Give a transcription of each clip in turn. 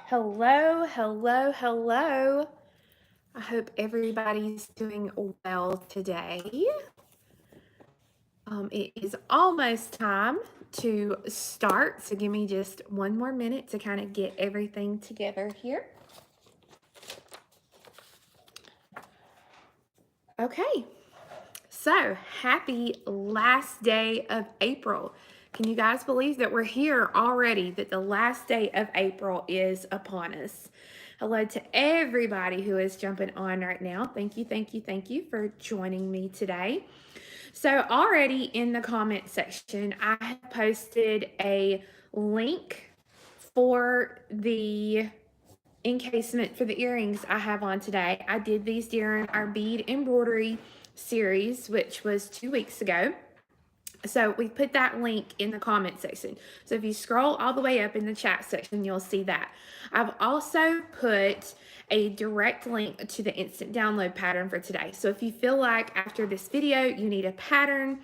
Hello, hello, hello. I hope everybody's doing well today. It is almost time to start, so give me just one more minute to kind of get everything together here. Okay, so happy last day of April. Can you guys believe that we're here already, that the last day of April is upon us? Hello to everybody who is jumping on right now. Thank you, thank you, thank you for joining me today. So, already in the comment section, I have posted a link for the encasement for the earrings I have on today. I did these during our bead embroidery series, which was 2 weeks ago. So we put that link in the comment section. So if you scroll all the way up in the chat section, you'll see that. I've also put a direct link to the instant download pattern for today. So if you feel like after this video you need a pattern,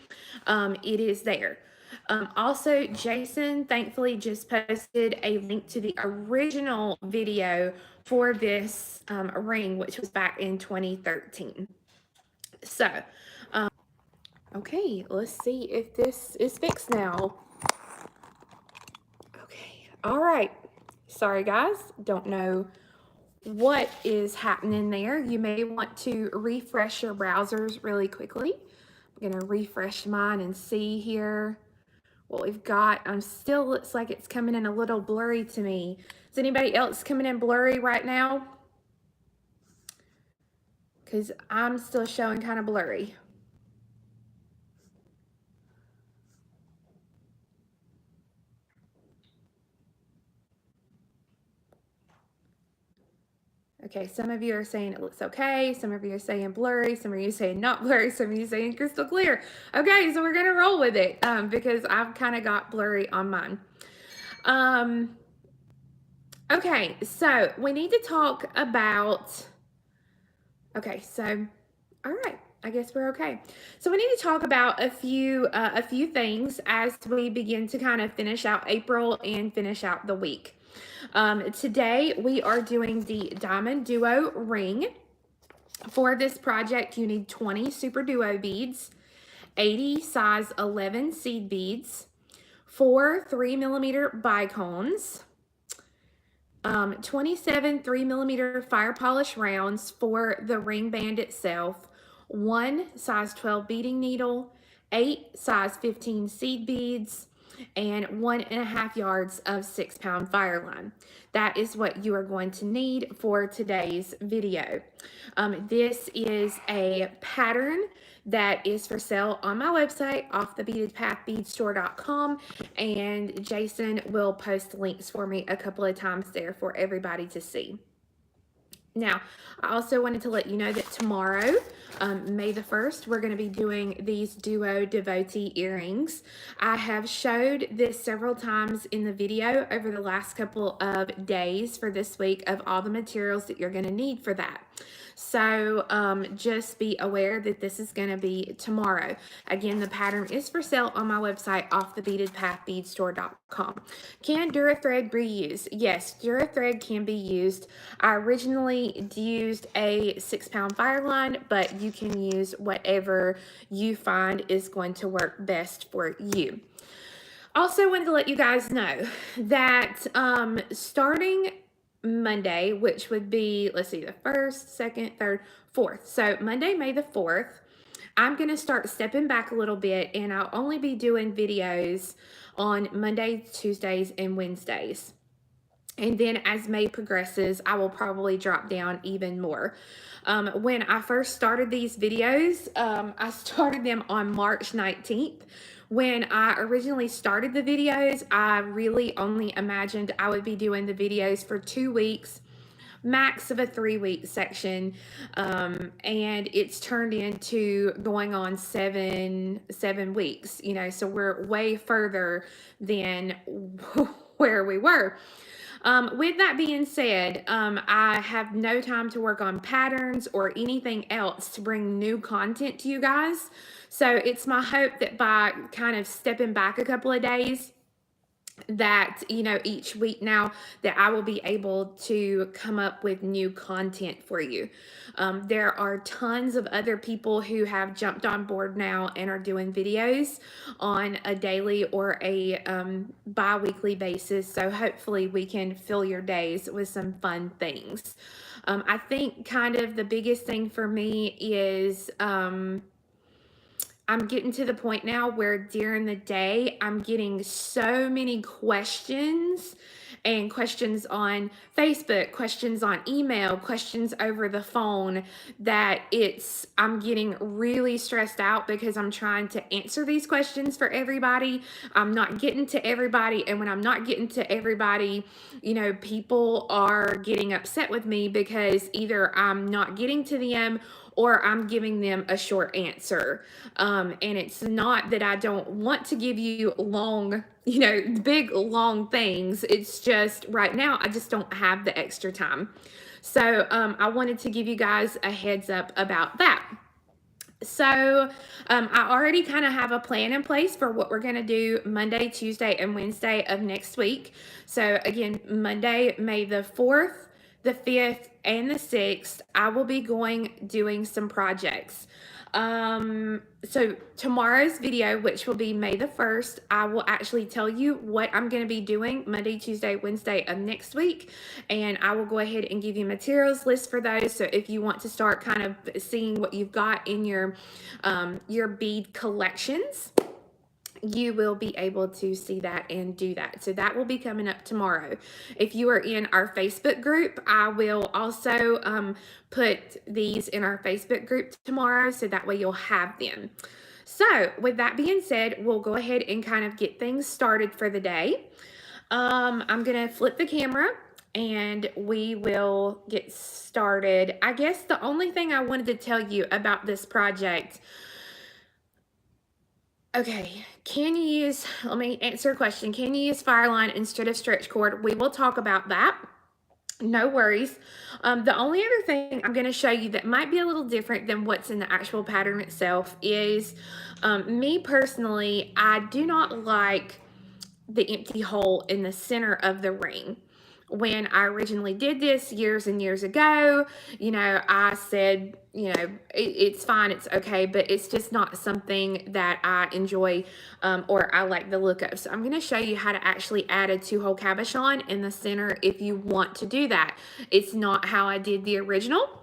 it is there. Also, Jason thankfully just posted a link to the original video for this ring, which was back in 2013. So, okay, let's see if this is fixed now. Okay, all right. Sorry, guys. Don't know what is happening there. You may want to refresh your browsers really quickly. I'm going to refresh mine and see here what we've got. Still looks like it's coming in a little blurry to me. Is anybody else coming in blurry right now? Because I'm still showing kind of blurry. Okay, some of you are saying it looks okay. Some of you are saying blurry. Some of you are saying not blurry. Some of you are saying crystal clear. Okay, so we're going to roll with it because I've kind of got blurry on mine. Okay, so we need to talk about... Okay, so, all right. I guess we're okay. So we need to talk about a few things as we begin to kind of finish out April and finish out the week. Today we are doing the Diamond Duo ring. For this project, you need 20 Super Duo beads, 80 size 11 seed beads, 4 3mm bicones, 27 3mm fire polish rounds for the ring band itself, 1 size 12 beading needle, 8 size 15 seed beads, and 1.5 yards of 6-pound fire line. That is what you are going to need for today's video. This is a pattern that is for sale on my website, offthebeadedpathbeadstore.com, and Jason will post links for me a couple of times there for everybody to see. Now, I also wanted to let you know that tomorrow, May the 1st, we're going to be doing these Duo Devotee earrings. I have showed this several times in the video over the last couple of days for this week of all the materials that you're going to need for that. So just be aware that this is going to be tomorrow. Again, the pattern is for sale on my website, offthebeadedpathbeadstore.com. Can DuraThread be used? Yes, DuraThread can be used. I originally used a 6-pound fire line, but you can use whatever you find is going to work best for you. Also wanted to let you guys know that starting Monday, which would be, let's see, the 1st, 2nd, 3rd, 4th. So Monday, May the 4th, I'm going to start stepping back a little bit, and I'll only be doing videos on Mondays, Tuesdays, and Wednesdays. And then as May progresses, I will probably drop down even more. When I first started these videos, I started them on March 19th. When I originally started the videos, I really only imagined I would be doing the videos for 2 weeks, max of a 3-week section, and it's turned into going on seven weeks, you know, so we're way further than where we were. With that being said, I have no time to work on patterns or anything else to bring new content to you guys. So it's my hope that by kind of stepping back a couple of days, that, you know, each week now that I will be able to come up with new content for you. There are tons of other people who have jumped on board now and are doing videos on a daily or a bi-weekly basis. So hopefully we can fill your days with some fun things. I think kind of the biggest thing for me is I'm getting to the point now where during the day, I'm getting so many questions and questions on Facebook, questions on email, questions over the phone that I'm getting really stressed out because I'm trying to answer these questions for everybody. I'm not getting to everybody. And when I'm not getting to everybody, you know, people are getting upset with me because either I'm not getting to them or I'm giving them a short answer. And it's not that I don't want to give you long, you know, big, long things. It's just right now, I just don't have the extra time. So I wanted to give you guys a heads up about that. So I already kind of have a plan in place for what we're going to do Monday, Tuesday, and Wednesday of next week. So again, Monday, May the 4th, the 5th, and the 6th, I will be doing some projects. So tomorrow's video, which will be May the 1st, I will actually tell you what I'm going to be doing Monday, Tuesday, Wednesday of next week. And I will go ahead and give you materials list for those. So if you want to start kind of seeing what you've got in your bead collections, you will be able to see that and do that. So that will be coming up tomorrow. If you are in our Facebook group, I will also put these in our Facebook group tomorrow, so that way you'll have them. So with that being said, we'll go ahead and kind of get things started for the day. I'm gonna flip the camera and we will get started. I guess the only thing I wanted to tell you about this project, okay, let me answer a question. Can you use Fireline instead of stretch cord? We will talk about that. No worries. The only other thing I'm going to show you that might be a little different than what's in the actual pattern itself is me personally, I do not like the empty hole in the center of the ring. When I originally did this years and years ago, you know, I said, you know, it's fine, it's okay, but it's just not something that I enjoy or I like the look of. So I'm going to show you how to actually add a 2-hole cabochon in the center if you want to do that. It's not how I did the original.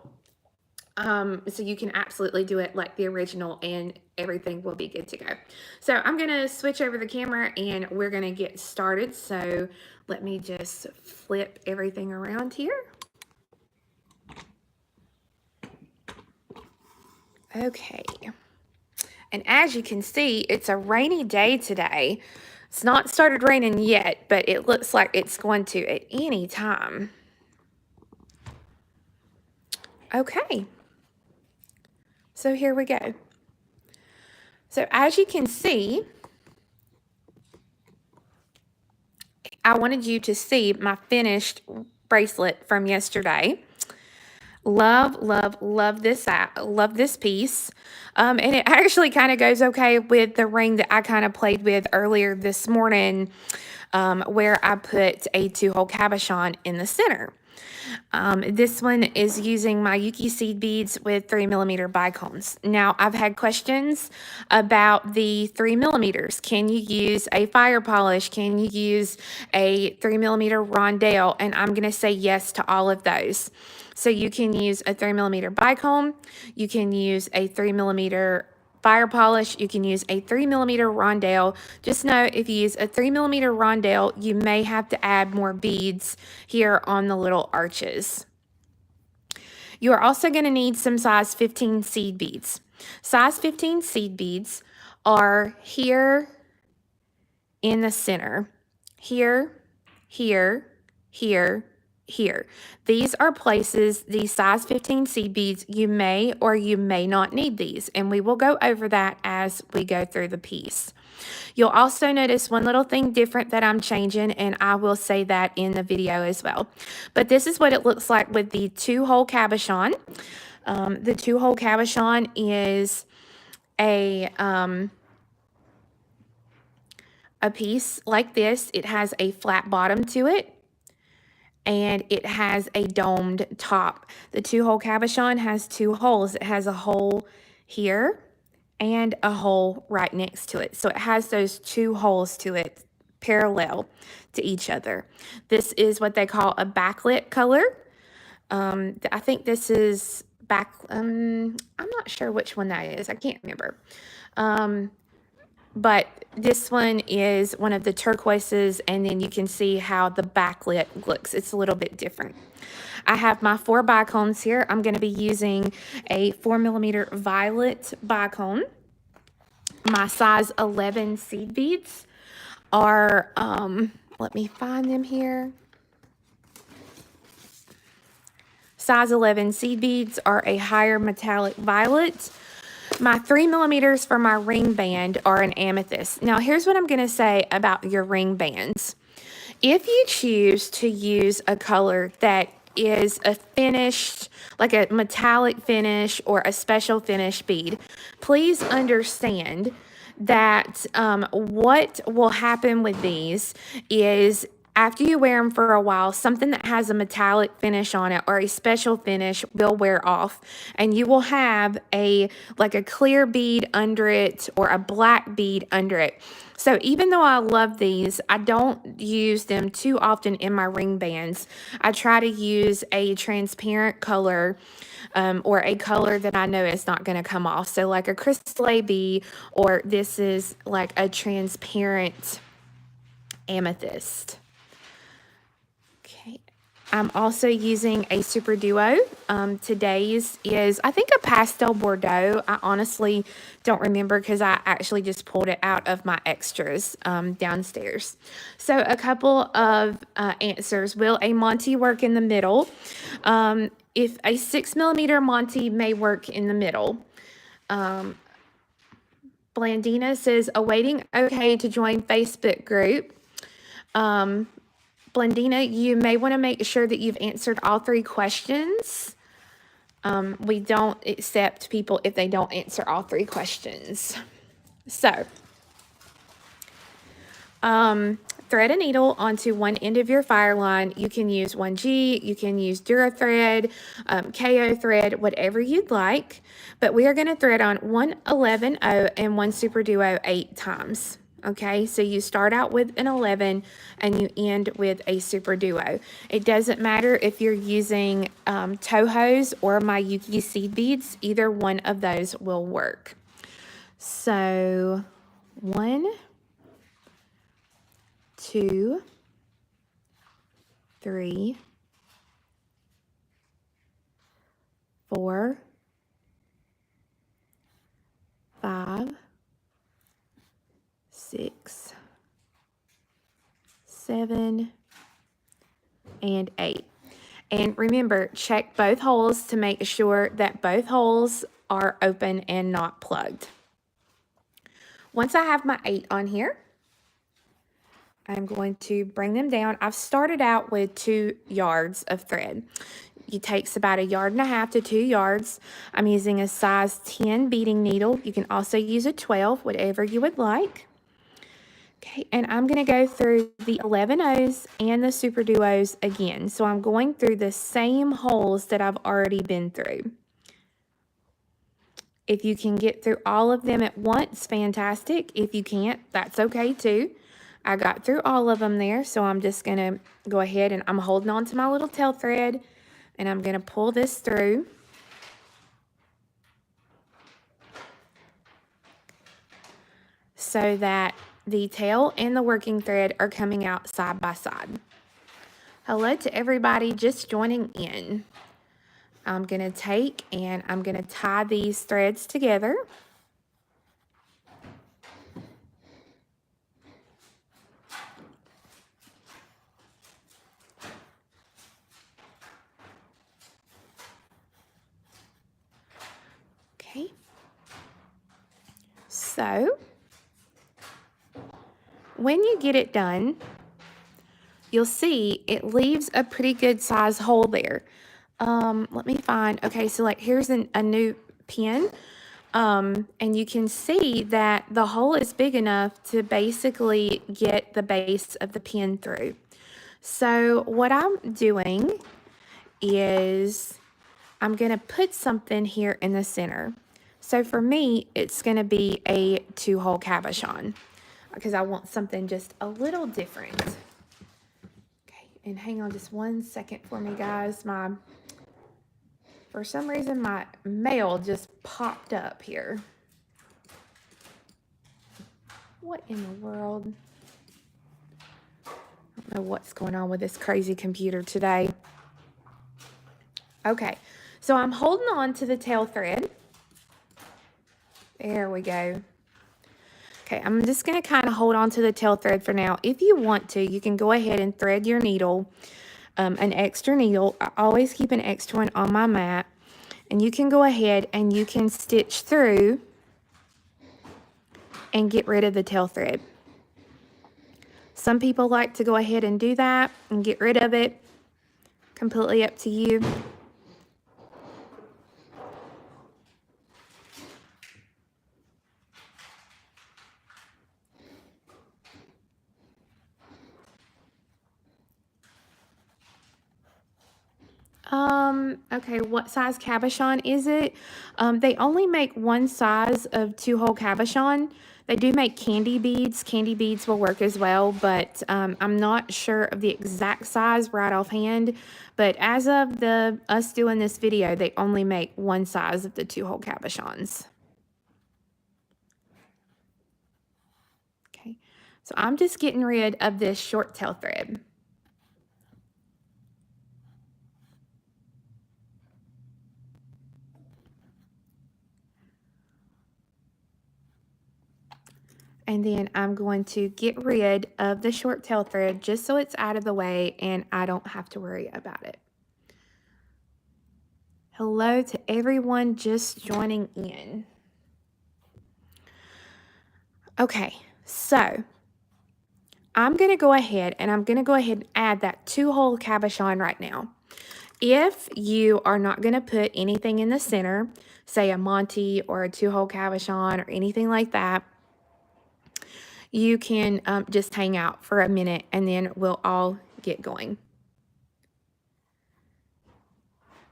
So you can absolutely do it like the original and everything will be good to go. So I'm going to switch over the camera and we're going to get started. So let me just flip everything around here. Okay. And as you can see, it's a rainy day today. It's not started raining yet, but it looks like it's going to at any time. Okay. So here we go. So as you can see, I wanted you to see my finished bracelet from yesterday. Love, love, love this piece. And it actually kind of goes okay with the ring that I kind of played with earlier this morning, where I put a 2-hole cabochon in the center. This one is using my Yuki seed beads with 3mm bicones. Now, I've had questions about the 3mm. Can you use a fire polish? Can you use a 3mm rondelle? And I'm going to say yes to all of those. So you can use a 3mm bicone. You can use a 3mm fire polish. You can use a 3mm rondelle. Just know if you use a 3mm rondelle, you may have to add more beads here on the little arches. You are also going to need some size 15 seed beads. Size 15 seed beads are here in the center. Here, here, here, here. These are places, these size 15 seed beads, you may or you may not need these, and we will go over that as we go through the piece. You'll also notice one little thing different that I'm changing, and I will say that in the video as well. But this is what it looks like with the 2-hole cabochon. The 2-hole cabochon is a a piece like this. It has a flat bottom to it, and it has a domed top. The 2-hole cabochon has 2 holes. It has a hole here and a hole right next to it. So it has those 2 holes to it parallel to each other. This is what they call a backlit color. I think this is I'm not sure which one that is. I can't remember. But this one is one of the turquoises, and then you can see how the backlit looks. It's a little bit different. I have my 4 bicones here. I'm going to be using a 4mm violet bicone. My size 11 seed beads are, let me find them here. Size 11 seed beads are a higher metallic violet. My 3mm for my ring band are an amethyst. Now, here's what I'm going to say about your ring bands. If you choose to use a color that is a finished, like a metallic finish or a special finish bead, please understand that what will happen with these is after you wear them for a while, something that has a metallic finish on it or a special finish will wear off, and you will have like a clear bead under it or a black bead under it. So even though I love these, I don't use them too often in my ring bands. I try to use a transparent color or a color that I know is not going to come off. So like a crystal AB, or this is like a transparent amethyst. Okay, I'm also using a Super Duo. Today's is, I think, a pastel Bordeaux. I honestly don't remember because I actually just pulled it out of my extras downstairs. So a couple of answers. Will a Monty work in the middle? If a 6mm Monty may work in the middle. Blandina says, awaiting okay to join Facebook group. Blandina, you may want to make sure that you've answered all 3 questions. We don't accept people if they don't answer all 3 questions. So, thread a needle onto one end of your fire line. You can use 1G, you can use Dura thread, KO thread, whatever you'd like. But we are going to thread on 111 0 and 1 Super Duo 8 times. Okay, so you start out with an 11 and you end with a Super Duo. It doesn't matter if you're using Toho's or my Yuki seed beads. Either one of those will work. So 1, 2, 3, 4, 5, 6, 7, and 8. And remember, check both holes to make sure that both holes are open and not plugged. Once I have my 8 on here, I'm going to bring them down. I've started out with 2 yards of thread. It takes about 1.5 yards to 2 yards. I'm using a size 10 beading needle. You can also use a 12, whatever you would like. Okay, and I'm going to go through the 11 O's and the Super Duos again. So I'm going through the same holes that I've already been through. If you can get through all of them at once, fantastic. If you can't, that's okay too. I got through all of them there, so I'm just going to go ahead and I'm holding on to my little tail thread, and I'm going to pull this through. So that the tail and the working thread are coming out side by side. Hello to everybody just joining in. I'm going to take and I'm going to tie these threads together. Okay. So, when you get it done, you'll see it leaves a pretty good size hole there. Let me find, okay, so like here's a new pin. And you can see that the hole is big enough to basically get the base of the pin through. So what I'm doing is I'm going to put something here in the center. So for me, it's going to be a 2-hole cabochon because I want something just a little different. Okay, and hang on just 1 second for me, guys. For some reason, my mail just popped up here. What in the world? I don't know what's going on with this crazy computer today. Okay, so I'm holding on to the tail thread. There we go. Okay, I'm just going to kind of hold on to the tail thread for now. If you want to, you can go ahead and thread your needle, an extra needle. I always keep an extra one on my mat. And you can go ahead and you can stitch through and get rid of the tail thread. Some people like to go ahead and do that and get rid of it. Completely up to you. Okay, what size cabochon is it? They only make one size of 2-hole cabochon. They do make candy beads. Candy beads will work as well, but I'm not sure of the exact size right offhand. But as of us doing this video, they only make one size of the 2-hole cabochons. Okay, so I'm just getting rid of this short tail thread. And then I'm going to get rid of the short tail thread just so it's out of the way and I don't have to worry about it. Hello to everyone just joining in. Okay, so I'm going to go ahead and add that 2-hole cabochon right now. If you are not going to put anything in the center, say a Monty or a 2-hole cabochon or anything like that, you can just hang out for a minute and then we'll all get going.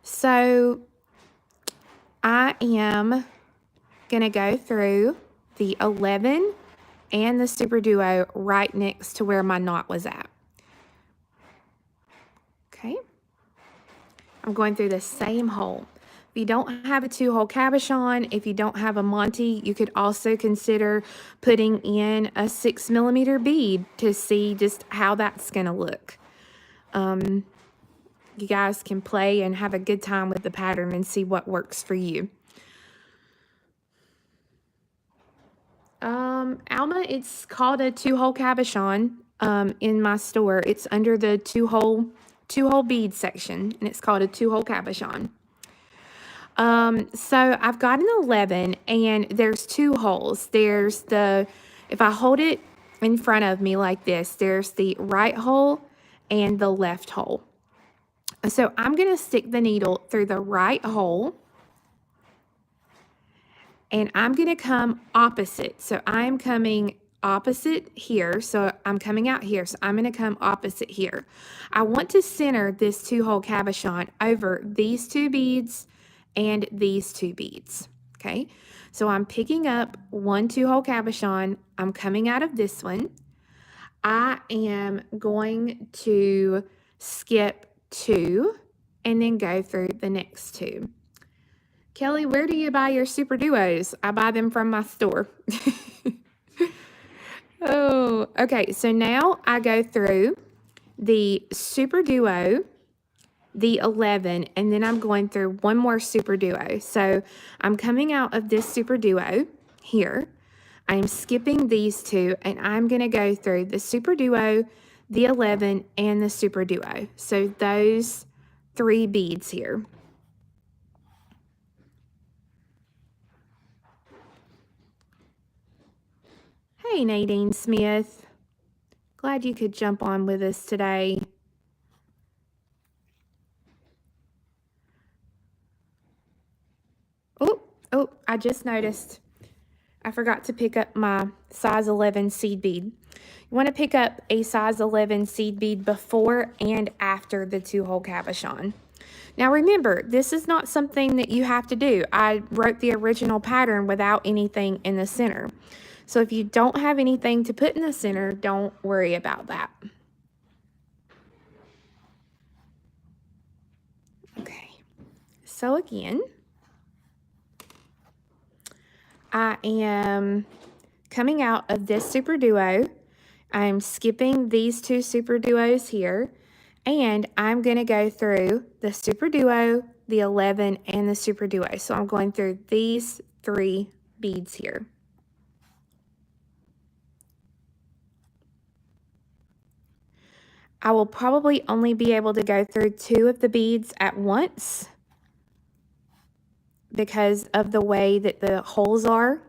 So I am going to go through the 11 and the super duo right next to where my knot was at. Okay. I'm going through the same hole. If you don't have a 2-hole cabochon, if you don't have a Monty, you could also consider putting in a 6mm bead to see just how that's going to look. You guys can play and have a good time with the pattern and see what works for you. Alma, it's called a 2-hole cabochon in my store. It's under the 2-hole bead section, and it's called a 2-hole cabochon. So I've got an 11, and there's 2 holes. There's if I hold it in front of me like this, there's the right hole and the left hole. So I'm going to stick the needle through the right hole, and I'm going to come opposite. So I'm coming opposite here. So I'm coming out here. So I'm going to come opposite here. I want to center this 2-hole cabochon over these 2 beads and these 2 beads. Okay. So I'm picking up 1 2-hole cabochon. I'm coming out of this one. I am going to skip 2 and then go through the next 2. Kelly, where do you buy your super duos? I buy them from my store. Oh, okay. So now I go through the super duo, the 11, and then I'm going through one more super duo. So I'm coming out of this super duo here. I'm skipping these 2, and I'm going to go through the super duo, the 11, and the super duo. So those 3 beads here. Hey, Nadine Smith. Glad you could jump on with us today. Oh, Oh, I just noticed I forgot to pick up my size 11 seed bead. You want to pick up a size 11 seed bead before and after the 2-hole cabochon. Now remember, this is not something that you have to do. I wrote the original pattern without anything in the center. So if you don't have anything to put in the center, don't worry about that. Okay, so again, I am coming out of this super duo. I'm skipping these 2 super duos here, and I'm going to go through the super duo, the 11, and the super duo. So I'm going through these 3 beads here. I will probably only be able to go through 2 of the beads at once because of the way that the holes are.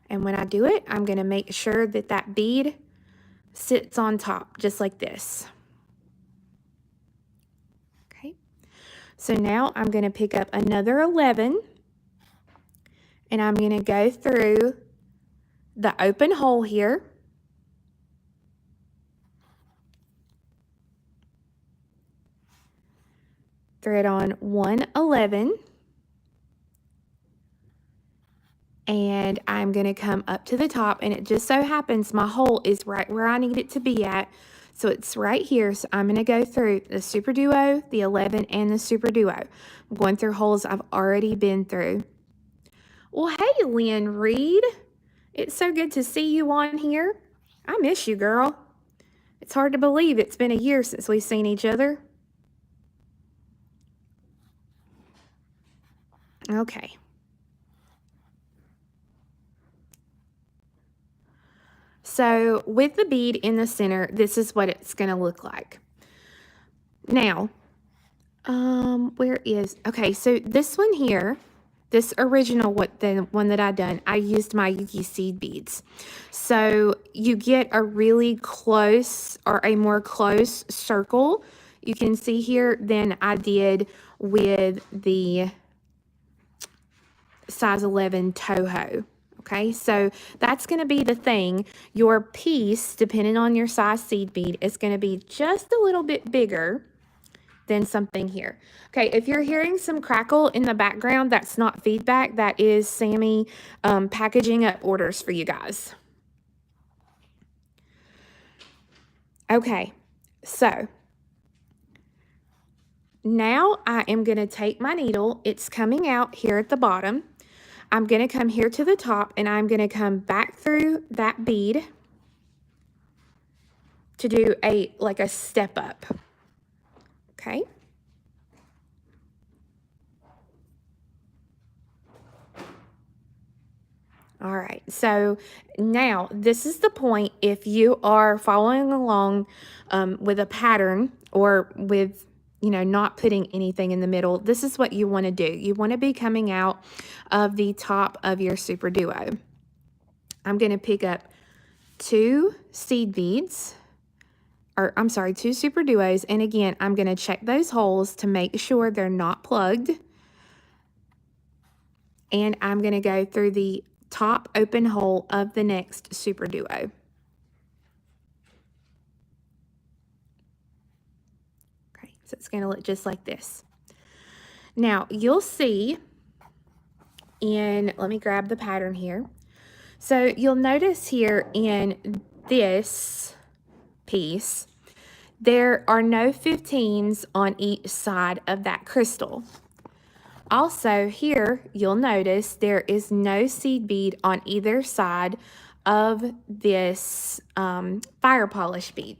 And when I do it, I'm going to make sure that that bead sits on top, just like this. Okay. So now I'm going to pick up another 11, and I'm going to go through the open hole here. Thread on 1 11. And I'm going to come up to the top, and it just so happens my hole is right where I need it to be at. So it's right here. So I'm going to go through the super duo, the 11, and the super duo. I'm going through holes I've already been through. Well, hey, Lynn Reed. It's so good to see you on here. I miss you, girl. It's hard to believe it's been a year since we've seen each other. Okay. So with the bead in the center, this is what it's going to look like. Now, where is, okay, so this one here, this original, the one that I done, I used my Yuki seed beads. So you get a really close or a more close circle, you can see here, than I did with the size 11 Toho. Okay, so that's going to be the thing. Your piece, depending on your size seed bead, is going to be just a little bit bigger than something here. Okay, if you're hearing some crackle in the background, that's not feedback. That is Sammy packaging up orders for you guys. Okay, so now I am going to take my needle. It's coming out here at the bottom. I'm going to come here to the top, and I'm going to come back through that bead to do like a step up. Okay. All right, so now this is the point if you are following along with a pattern or with, not putting anything in the middle. This is what you want to do. You want to be coming out of the top of your super duo. I'm going to pick up 2 seed beads, or I'm sorry, 2 super duos. And again, I'm going to check those holes to make sure they're not plugged. And I'm going to go through the top open hole of the next super duo. Okay, so it's going to look just like this. Now you'll see let me grab the pattern here. So you'll notice here in this piece, there are no 15s on each side of that crystal. Also here, you'll notice there is no seed bead on either side of this fire polish bead.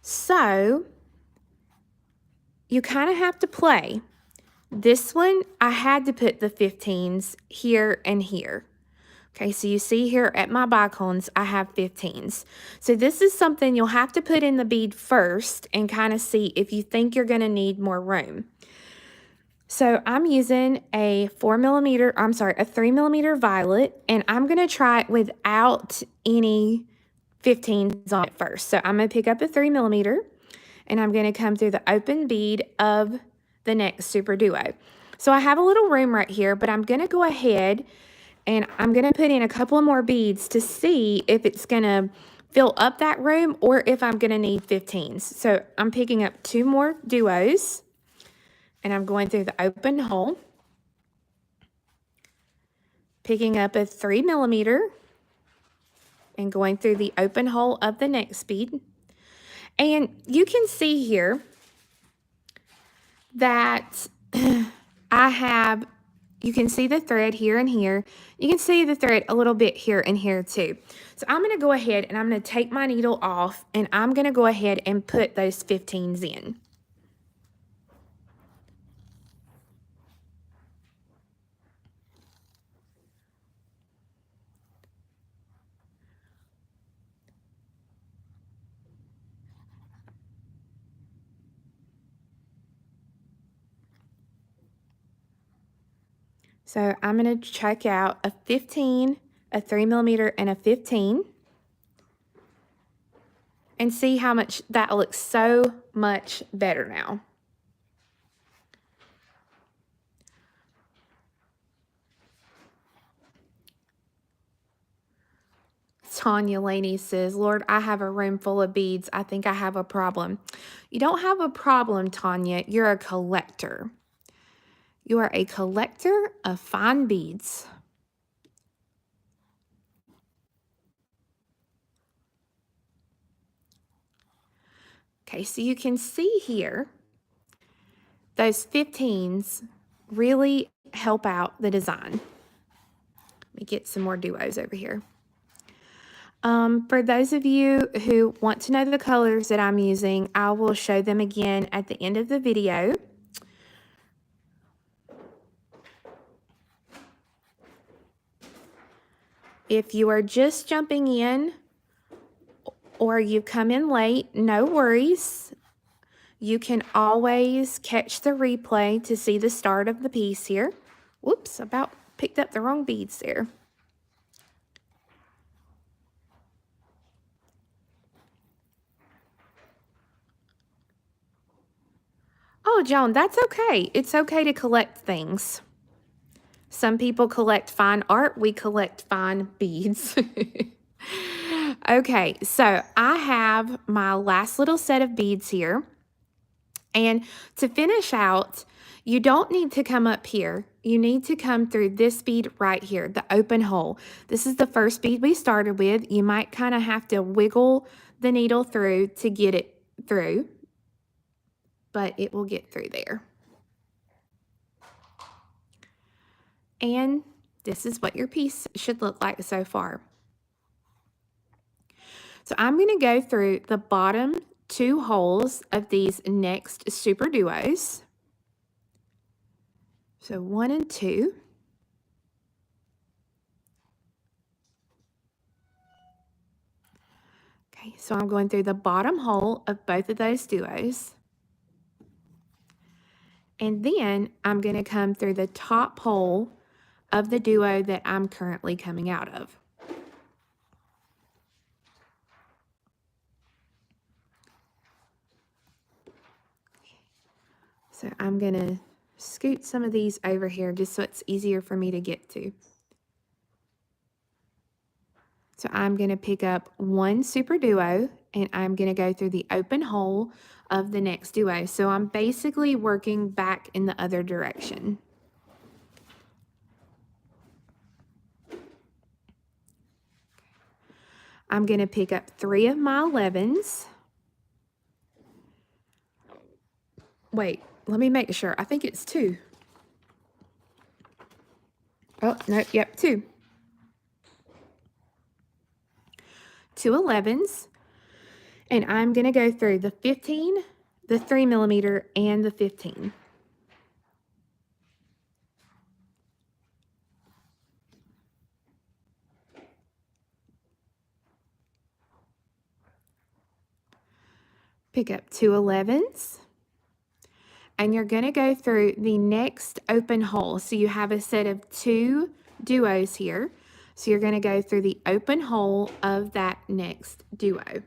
So you kind of have to play. This one, I had to put the 15s here and here. Okay, so you see here at my bicones, I have 15s. So this is something you'll have to put in the bead first and kind of see if you think you're going to need more room. So I'm using a 3mm violet, and I'm going to try it without any 15s on it first. So I'm going to pick up a 3mm and I'm going to come through the open bead of the next super duo. So I have a little room right here, but I'm going to go ahead and I'm going to put in a couple of more beads to see if it's going to fill up that room or if I'm going to need 15s. So I'm picking up 2 more duos and I'm going through the open hole, picking up a 3mm and going through the open hole of the next bead. And you can see here that you can see the thread here and here. You can see the thread a little bit here and here too. So I'm going to go ahead and I'm going to take my needle off and I'm going to go ahead and put those 15s in. So I'm going to check out a 15, a 3mm, and a 15 and see how much that looks so much better now. Tanya Laney says, Lord, I have a room full of beads. I think I have a problem. You don't have a problem, Tanya. You're a collector. You are a collector of fine beads. Okay, so you can see here, those 15s really help out the design. Let me get some more duos over here. For those of you who want to know the colors that I'm using, I will show them again at the end of the video. If you are just jumping in or you've come in late, no worries. You can always catch the replay to see the start of the piece here. Whoops, about picked up the wrong beads there. Oh, Joan, that's okay. It's okay to collect things. Some people collect fine art. We collect fine beads. Okay, so I have my last little set of beads here. And to finish out, you don't need to come up here. You need to come through this bead right here, the open hole. This is the first bead we started with. You might kind of have to wiggle the needle through to get it through, but it will get through there. And this is what your piece should look like so far. So I'm going to go through the bottom 2 holes of these next super duos. So 1 and 2. Okay, so I'm going through the bottom hole of both of those duos. And then I'm going to come through the top hole of the duo that I'm currently coming out of. So I'm going to scoot some of these over here just so it's easier for me to get to. So I'm going to pick up 1 super duo and I'm going to go through the open hole of the next duo. So I'm basically working back in the other direction. I'm going to pick up 3 of my 11s. Wait, let me make sure. I think it's 2. Oh, no, yep, 2. 2 11s. And I'm going to go through the 15, the 3mm, and the 15. Pick up 2 11s. And you're going to go through the next open hole. So you have a set of 2 duos here. So you're going to go through the open hole of that next duo.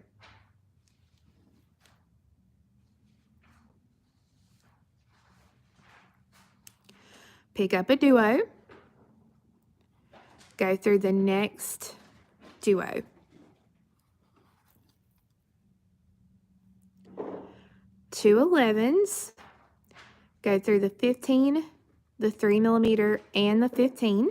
Pick up a duo, go through the next duo. Two 11s, go through the 15, the 3mm, and the 15.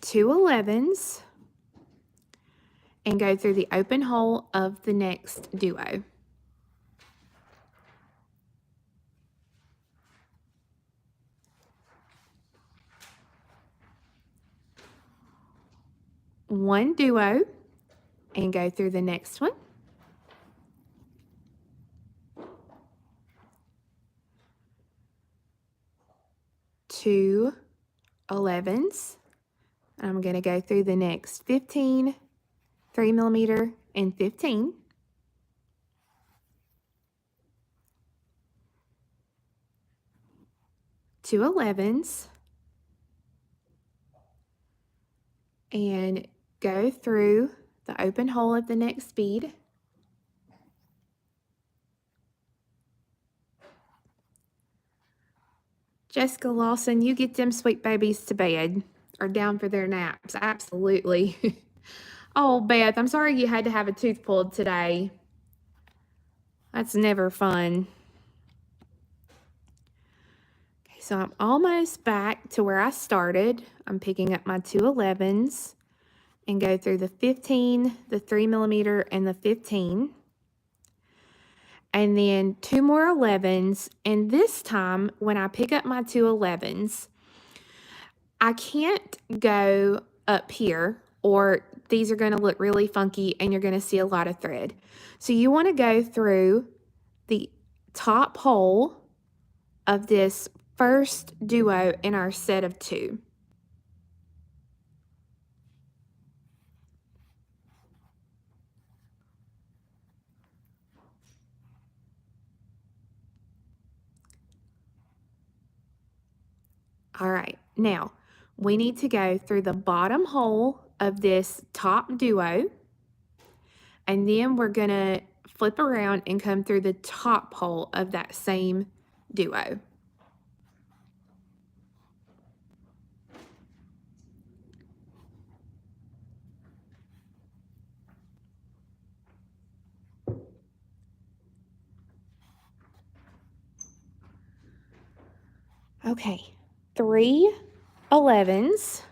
Two 11s, and go through the open hole of the next duo. One duo, and go through the next one. Two 11s. I'm going to go through the next 15, 3mm, and 15. Two 11s. And go through the open hole of the next bead. Jessica Lawson, you get them sweet babies to bed or down for their naps. Absolutely. Oh, Beth, I'm sorry you had to have a tooth pulled today. That's never fun. Okay, so I'm almost back to where I started. I'm picking up my two 11s and go through the 15, the 3mm, and the 15. And then two more 11s. And this time, when I pick up my two 11s, I can't go up here, or these are going to look really funky and you're going to see a lot of thread. So you want to go through the top hole of this first duo in our set of two. All right, now we need to go through the bottom hole of this top duo, and then we're going to flip around and come through the top hole of that same duo. Okay, three 11s,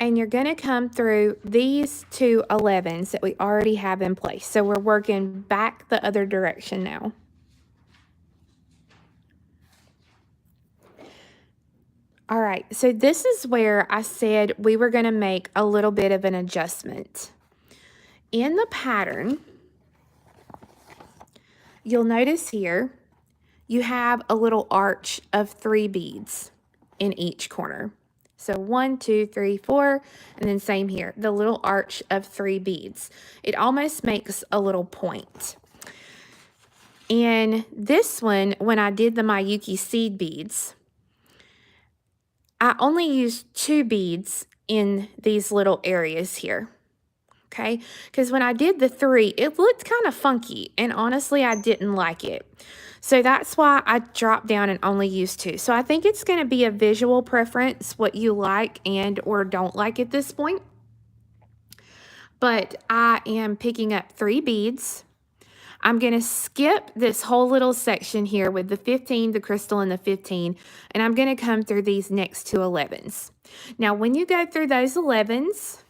and you're going to come through these two 11s that we already have in place. So we're working back the other direction now. All right, so this is where I said we were going to make a little bit of an adjustment. In the pattern, you'll notice here, you have a little arch of 3 beads in each corner. So 1, 2, 3, 4, and then same here, the little arch of 3 beads. It almost makes a little point. And this one, when I did the Miyuki seed beads, I only used 2 beads in these little areas here. Okay, because when I did the 3, it looked kind of funky, and honestly, I didn't like it. So that's why I dropped down and only used 2. So I think it's going to be a visual preference, what you like and or don't like at this point. But I am picking up 3 beads. I'm going to skip this whole little section here with the 15, the crystal, and the 15, and I'm going to come through these next 2 11s. Now, when you go through those 11s,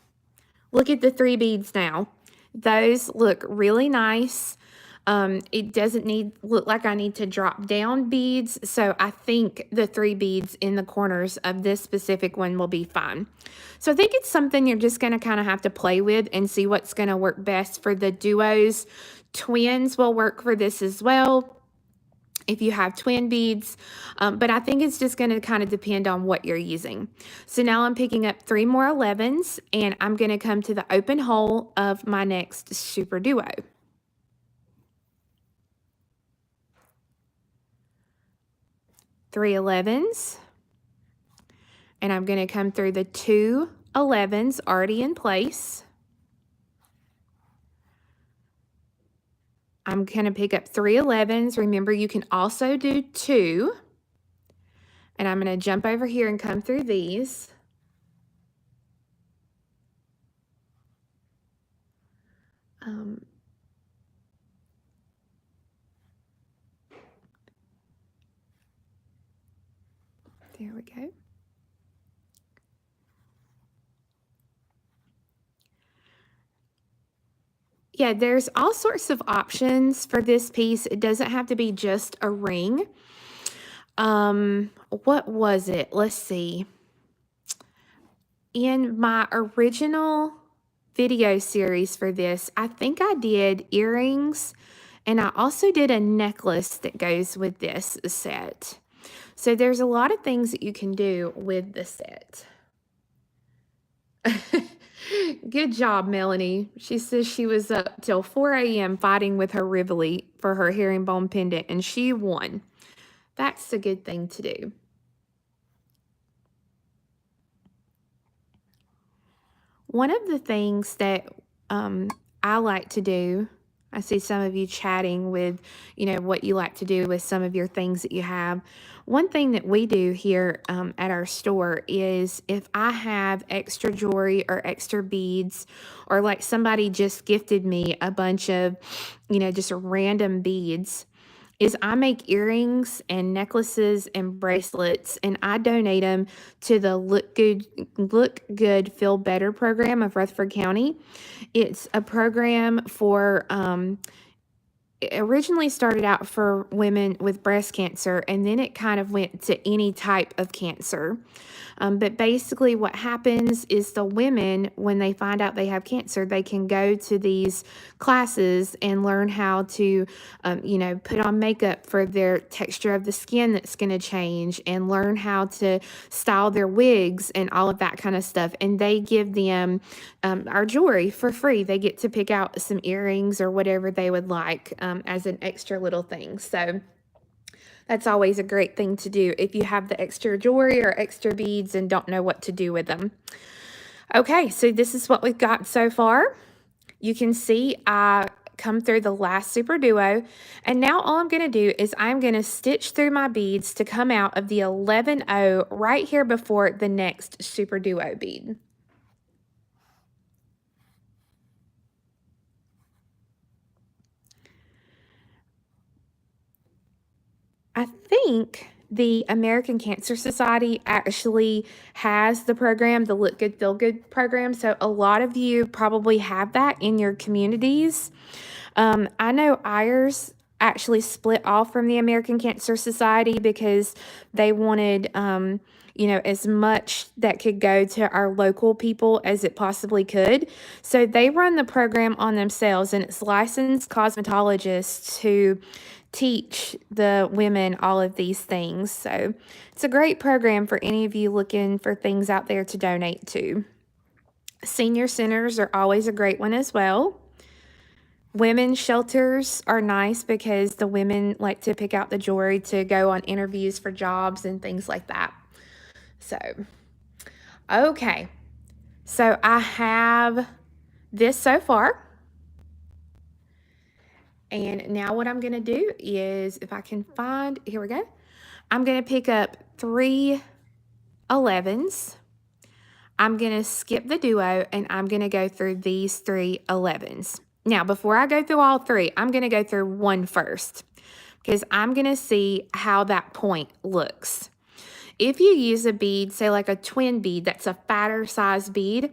look at the 3 beads now. Those look really nice. It doesn't look like I need to drop down beads, so I think the 3 beads in the corners of this specific one will be fine. So I think it's something you're just going to kind of have to play with and see what's going to work best for the duos. Twins will work for this as well if you have twin beads, but I think it's just going to kind of depend on what you're using. So now I'm picking up 3 more 11s, and I'm going to come to the open hole of my next super duo. 3 11s, and I'm going to come through the 2 11s already in place. I'm going to pick up 3 11s. Remember, you can also do 2. And I'm going to jump over here and come through these. There we go. Yeah, there's all sorts of options for this piece. It doesn't have to be just a ring. What was it? Let's see. In my original video series for this, I think I did earrings, and I also did a necklace that goes with this set. So there's a lot of things that you can do with the set. Good job, Melanie. She says she was up till 4 a.m. fighting with her Rivoli for her herringbone pendant, and she won. That's a good thing to do. One of the things that I like to do, I see some of you chatting with, what you like to do with some of your things that you have. One thing that we do here at our store is if I have extra jewelry or extra beads, or like somebody just gifted me a bunch of, just random beads, is I make earrings and necklaces and bracelets, and I donate them to the Look Good, Feel Better program of Rutherford County. It's a program for it originally started out for women with breast cancer, and then it kind of went to any type of cancer. But basically what happens is the women, when they find out they have cancer, they can go to these classes and learn how to, put on makeup for their texture of the skin that's going to change, and learn how to style their wigs and all of that kind of stuff. And they give them our jewelry for free. They get to pick out some earrings or whatever they would like as an extra little thing. So that's always a great thing to do if you have the extra jewelry or extra beads and don't know what to do with them. Okay, so this is what we've got so far. You can see I come through the last super duo, and now all I'm going to do is I'm going to stitch through my beads to come out of the 11-0 right here before the next super duo bead. I think the American Cancer Society actually has the program, the Look Good, Feel Good program. So a lot of you probably have that in your communities. I know ours actually split off from the American Cancer Society because they wanted, as much that could go to our local people as it possibly could. So they run the program on themselves, and it's licensed cosmetologists who teach the women all of these things. So it's a great program for any of you looking for things out there to donate to. Senior centers are always a great one as well. Women's shelters are nice because the women like to pick out the jewelry to go on interviews for jobs and things like that. So, okay. So I have this so far. And now what I'm going to do is, if I can find, here we go. I'm going to pick up 3 11s. I'm going to skip the duo, and I'm going to go through these 3 11s. Now, before I go through all 3, I'm going to go through one first because I'm going to see how that point looks. If you use a bead, say like a twin bead, that's a fatter size bead,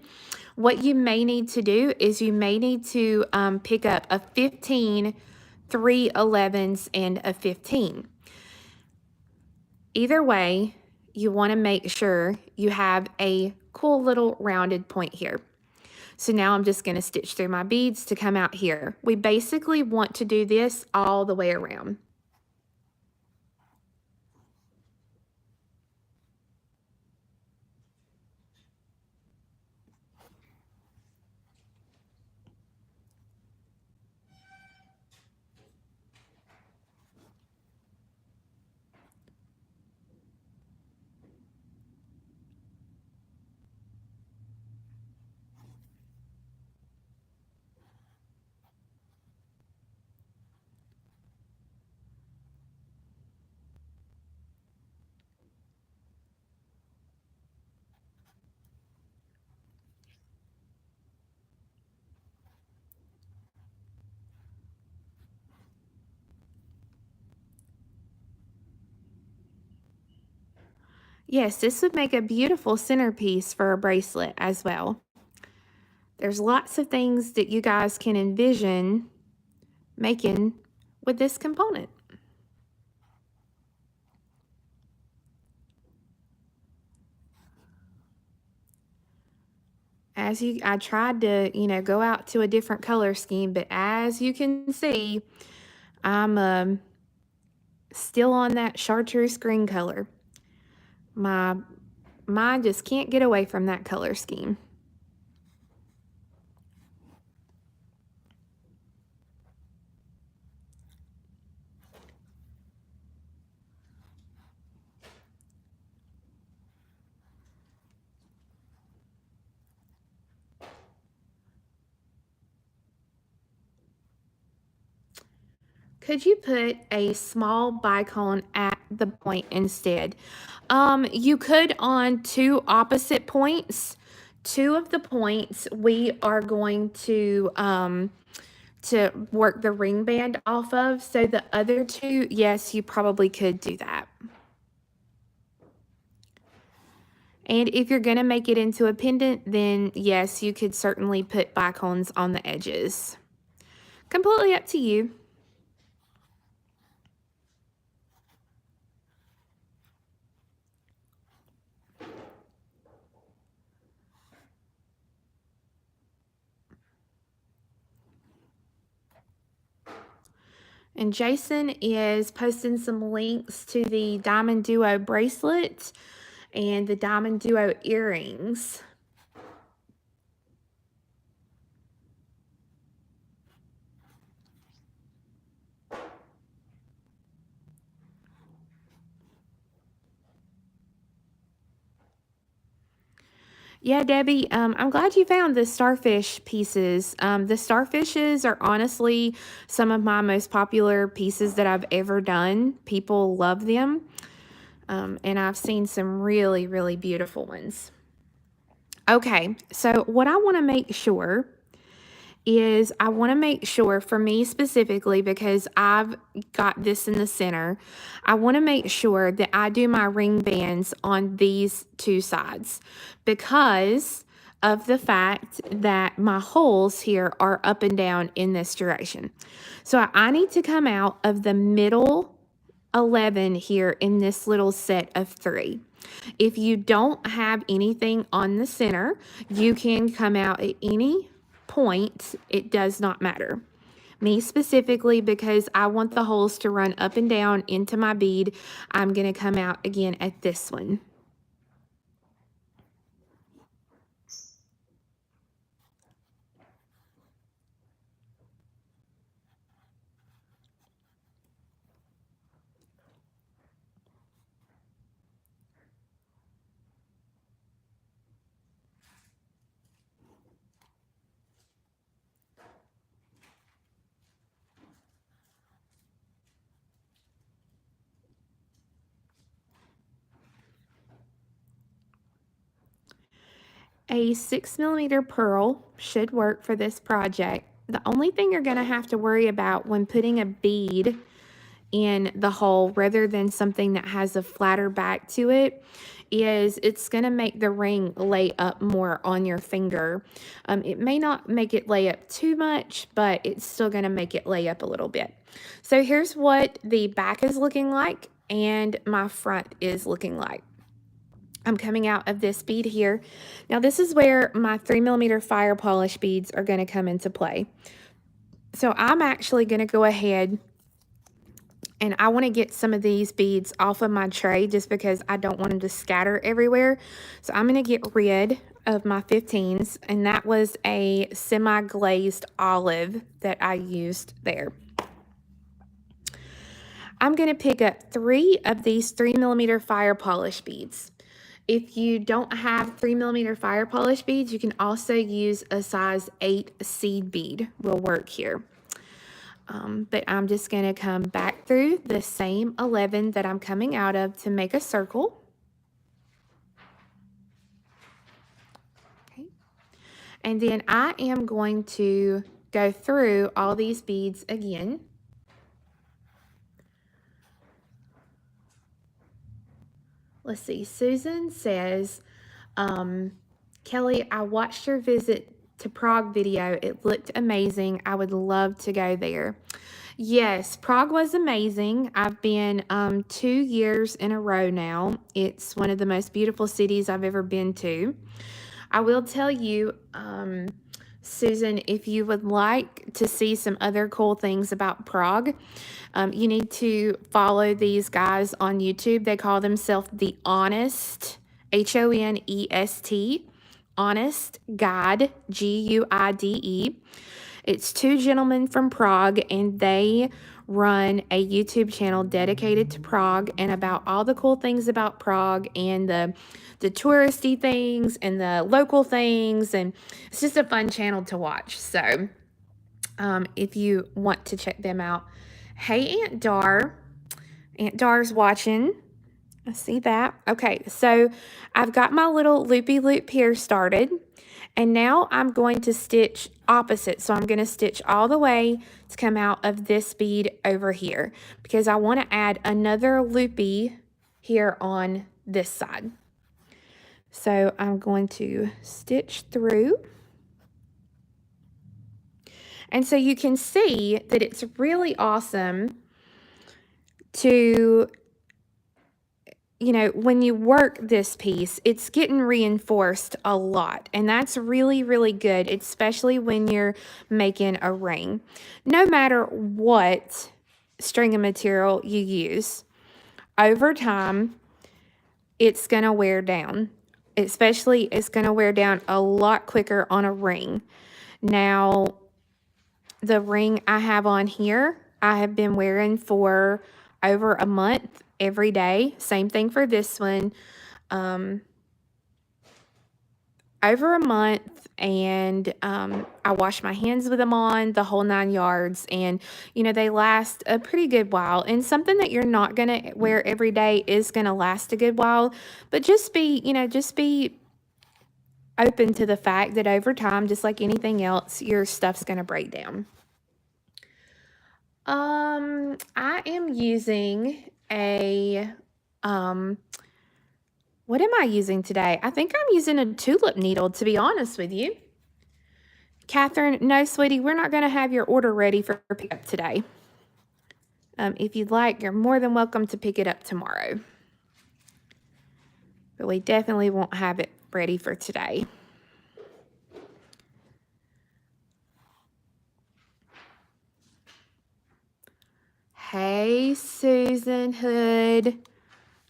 what you may need to do is you may need to pick up a 15, 3 11s, and a 15. Either way, you want to make sure you have a cool little rounded point here. So now I'm just going to stitch through my beads to come out here. We basically want to do this all the way around. Yes, this would make a beautiful centerpiece for a bracelet as well. There's lots of things that you guys can envision making with this component. I tried to, go out to a different color scheme, but as you can see, I'm still on that chartreuse green color. My mind just can't get away from that color scheme. Could you put a small bicone at the point instead? You could on two opposite points. Two of the points we are going to work the ring band off of. So the other two, yes, you probably could do that. And if you're going to make it into a pendant, then yes, you could certainly put bicones on the edges. Completely up to you. And Jason is posting some links to the Diamond Duo bracelet and the Diamond Duo earrings. Yeah, Debbie, I'm glad you found the starfish pieces. The starfishes are honestly some of my most popular pieces that I've ever done. People love them, and I've seen some really, really beautiful ones. Okay, so what I want to make sure is I want to make sure for me specifically, because I've got this in the center, I want to make sure that I do my ring bands on these two sides because of the fact that my holes here are up and down in this direction. So I need to come out of the middle 11 here in this little set of 3. If you don't have anything on the center, you can come out at any point. It does not matter. Me specifically, because I want the holes to run up and down into my bead, I'm going to come out again at this one. A 6mm pearl should work for this project. The only thing you're going to have to worry about when putting a bead in the hole rather than something that has a flatter back to it is it's going to make the ring lay up more on your finger. It may not make it lay up too much, but it's still going to make it lay up a little bit. So here's what the back is looking like and my front is looking like. I'm coming out of this bead here. Now this is where my 3mm fire polish beads are going to come into play. So I'm actually going to go ahead and I want to get some of these beads off of my tray just because I don't want them to scatter everywhere. So I'm going to get rid of my 15s, and that was a semi-glazed olive that I used there. I'm going to pick up 3 of these 3mm fire polish beads. If you don't have 3mm fire polish beads, you can also use a size 8 seed bead will work here. But I'm just going to come back through the same 11 that I'm coming out of to make a circle. Okay. And then I am going to go through all these beads again. let's see. Susan says, Kelly, I watched your visit to Prague video. It looked amazing. I would love to go there. Yes, Prague was amazing. I've been 2 years in a row now. It's one of the most beautiful cities I've ever been to. I will tell you, Susan, if you would like to see some other cool things about Prague, you need to follow these guys on YouTube. They call themselves The Honest, Honest, Honest Guide, Guide. It's two gentlemen from Prague, and they run a YouTube channel dedicated to Prague and about all the cool things about Prague and the touristy things and the local things, and it's just a fun channel to watch. So if you want to check them out. Hey, Aunt Dar. Aunt Dar's watching. I see that. Okay, so I've got my little loopy loop here started, and now I'm going to stitch opposite. So I'm going to stitch all the way to come out of this bead over here because I want to add another loopy here on this side. So I'm going to stitch through. And so you can see that it's really awesome to, you know, when you work this piece, it's getting reinforced a lot. And that's really, really good, especially when you're making a ring. No matter what string of material you use, over time, it's going to wear down. Especially, it's going to wear down a lot quicker on a ring. Now, the ring I have on here, I have been wearing for over a month every day. Same thing for this one. Over a month, and I wash my hands with them on, the whole 9 yards, and you know, they last a pretty good while. And something that you're not going to wear every day is going to last a good while, but just be, you know, just be open to the fact that over time, just like anything else, your stuff's going to break down. I am using a, what am I using today? I think I'm using a tulip needle, to be honest with you. Catherine, no, sweetie, we're not going to have your order ready for pickup today. If you'd like, you're more than welcome to pick it up tomorrow. But we definitely won't have it ready for today. Hey, Susan Hood.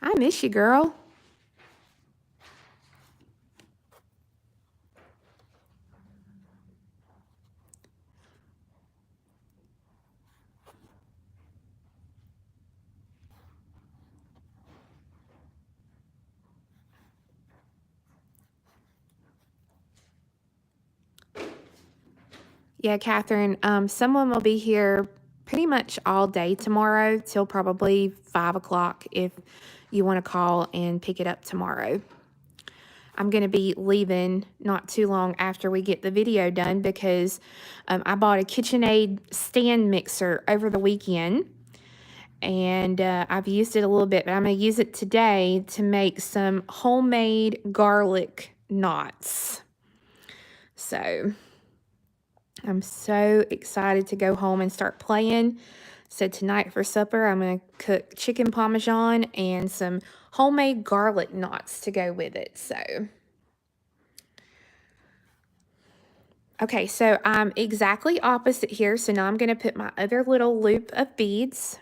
I miss you, girl. Yeah, Catherine, someone will be here pretty much all day tomorrow till probably 5 o'clock if you want to call and pick it up tomorrow. I'm going to be leaving not too long after we get the video done because I bought a KitchenAid stand mixer over the weekend, and I've used it a little bit, but I'm going to use it today to make some homemade garlic knots. So I'm so excited to go home and start playing. So tonight for supper, I'm going to cook chicken parmesan and some homemade garlic knots to go with it. So, okay, so I'm exactly opposite here. So now I'm going to put my other little loop of beads.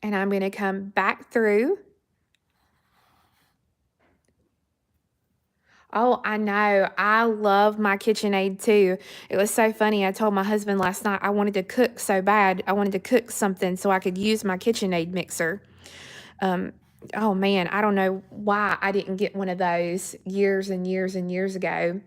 And I'm going to come back through. Oh, I know. I love my KitchenAid too. It was so funny. I told my husband last night I wanted to cook so bad. I wanted to cook something so I could use my KitchenAid mixer. Oh man, I don't know why I didn't get one of those years and years and years ago.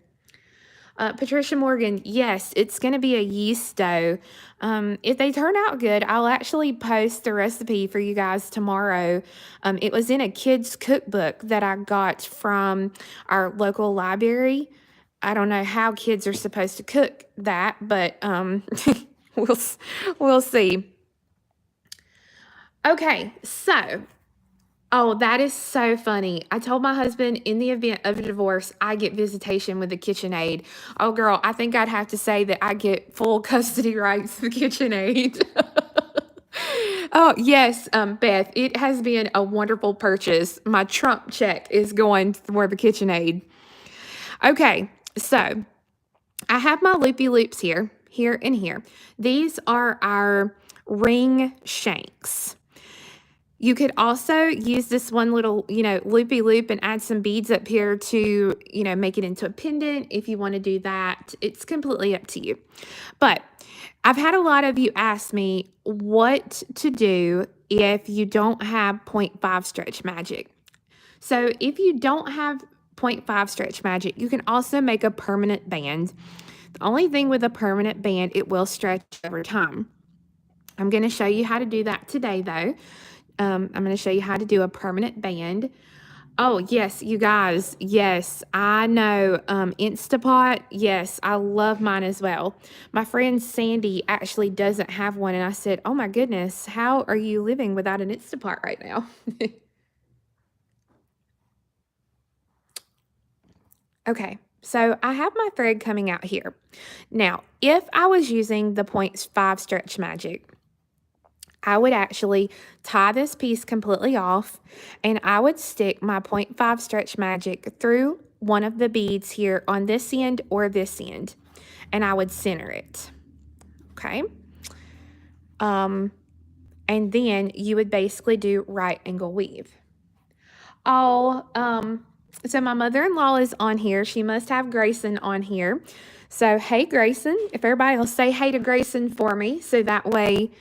Patricia Morgan, yes, it's going to be a yeast dough. If they turn out good, I'll actually post the recipe for you guys tomorrow. It was in a kid's cookbook that I got from our local library. I don't know how kids are supposed to cook that, but we'll see. Okay, so Oh, that is so funny. I told my husband in the event of a divorce, I get visitation with the KitchenAid. Oh, girl, I think I'd have to say that I get full custody rights with KitchenAid. Oh, yes, Beth, it has been a wonderful purchase. My Trump check is going for the KitchenAid. Okay, so I have my loopy loops here, here, and here. These are our ring shanks. You could also use this one little, loopy loop and add some beads up here to, make it into a pendant if you want to do that. It's completely up to you. But I've had a lot of you ask me what to do if you don't have 0.5 stretch magic. So if you don't have 0.5 stretch magic, you can also make a permanent band. The only thing with a permanent band, it will stretch over time. I'm going to show you how to do that today, though. I'm going to show you how to do a permanent band. Oh, yes, you guys. Yes, I know. Instapot. Yes, I love mine as well. My friend Sandy actually doesn't have one. And I said, oh my goodness, how are you living without an Instapot right now? Okay, so I have my thread coming out here. Now, if I was using the 0.5 stretch magic, I would actually tie this piece completely off and I would stick my 0.5 stretch magic through one of the beads here on this end or this end, and I would center it. Okay. And then you would basically do right angle weave. So my mother-in-law is on here. She must have Grayson on here. So, hey, Grayson, if everybody will say hey to Grayson for me, so that way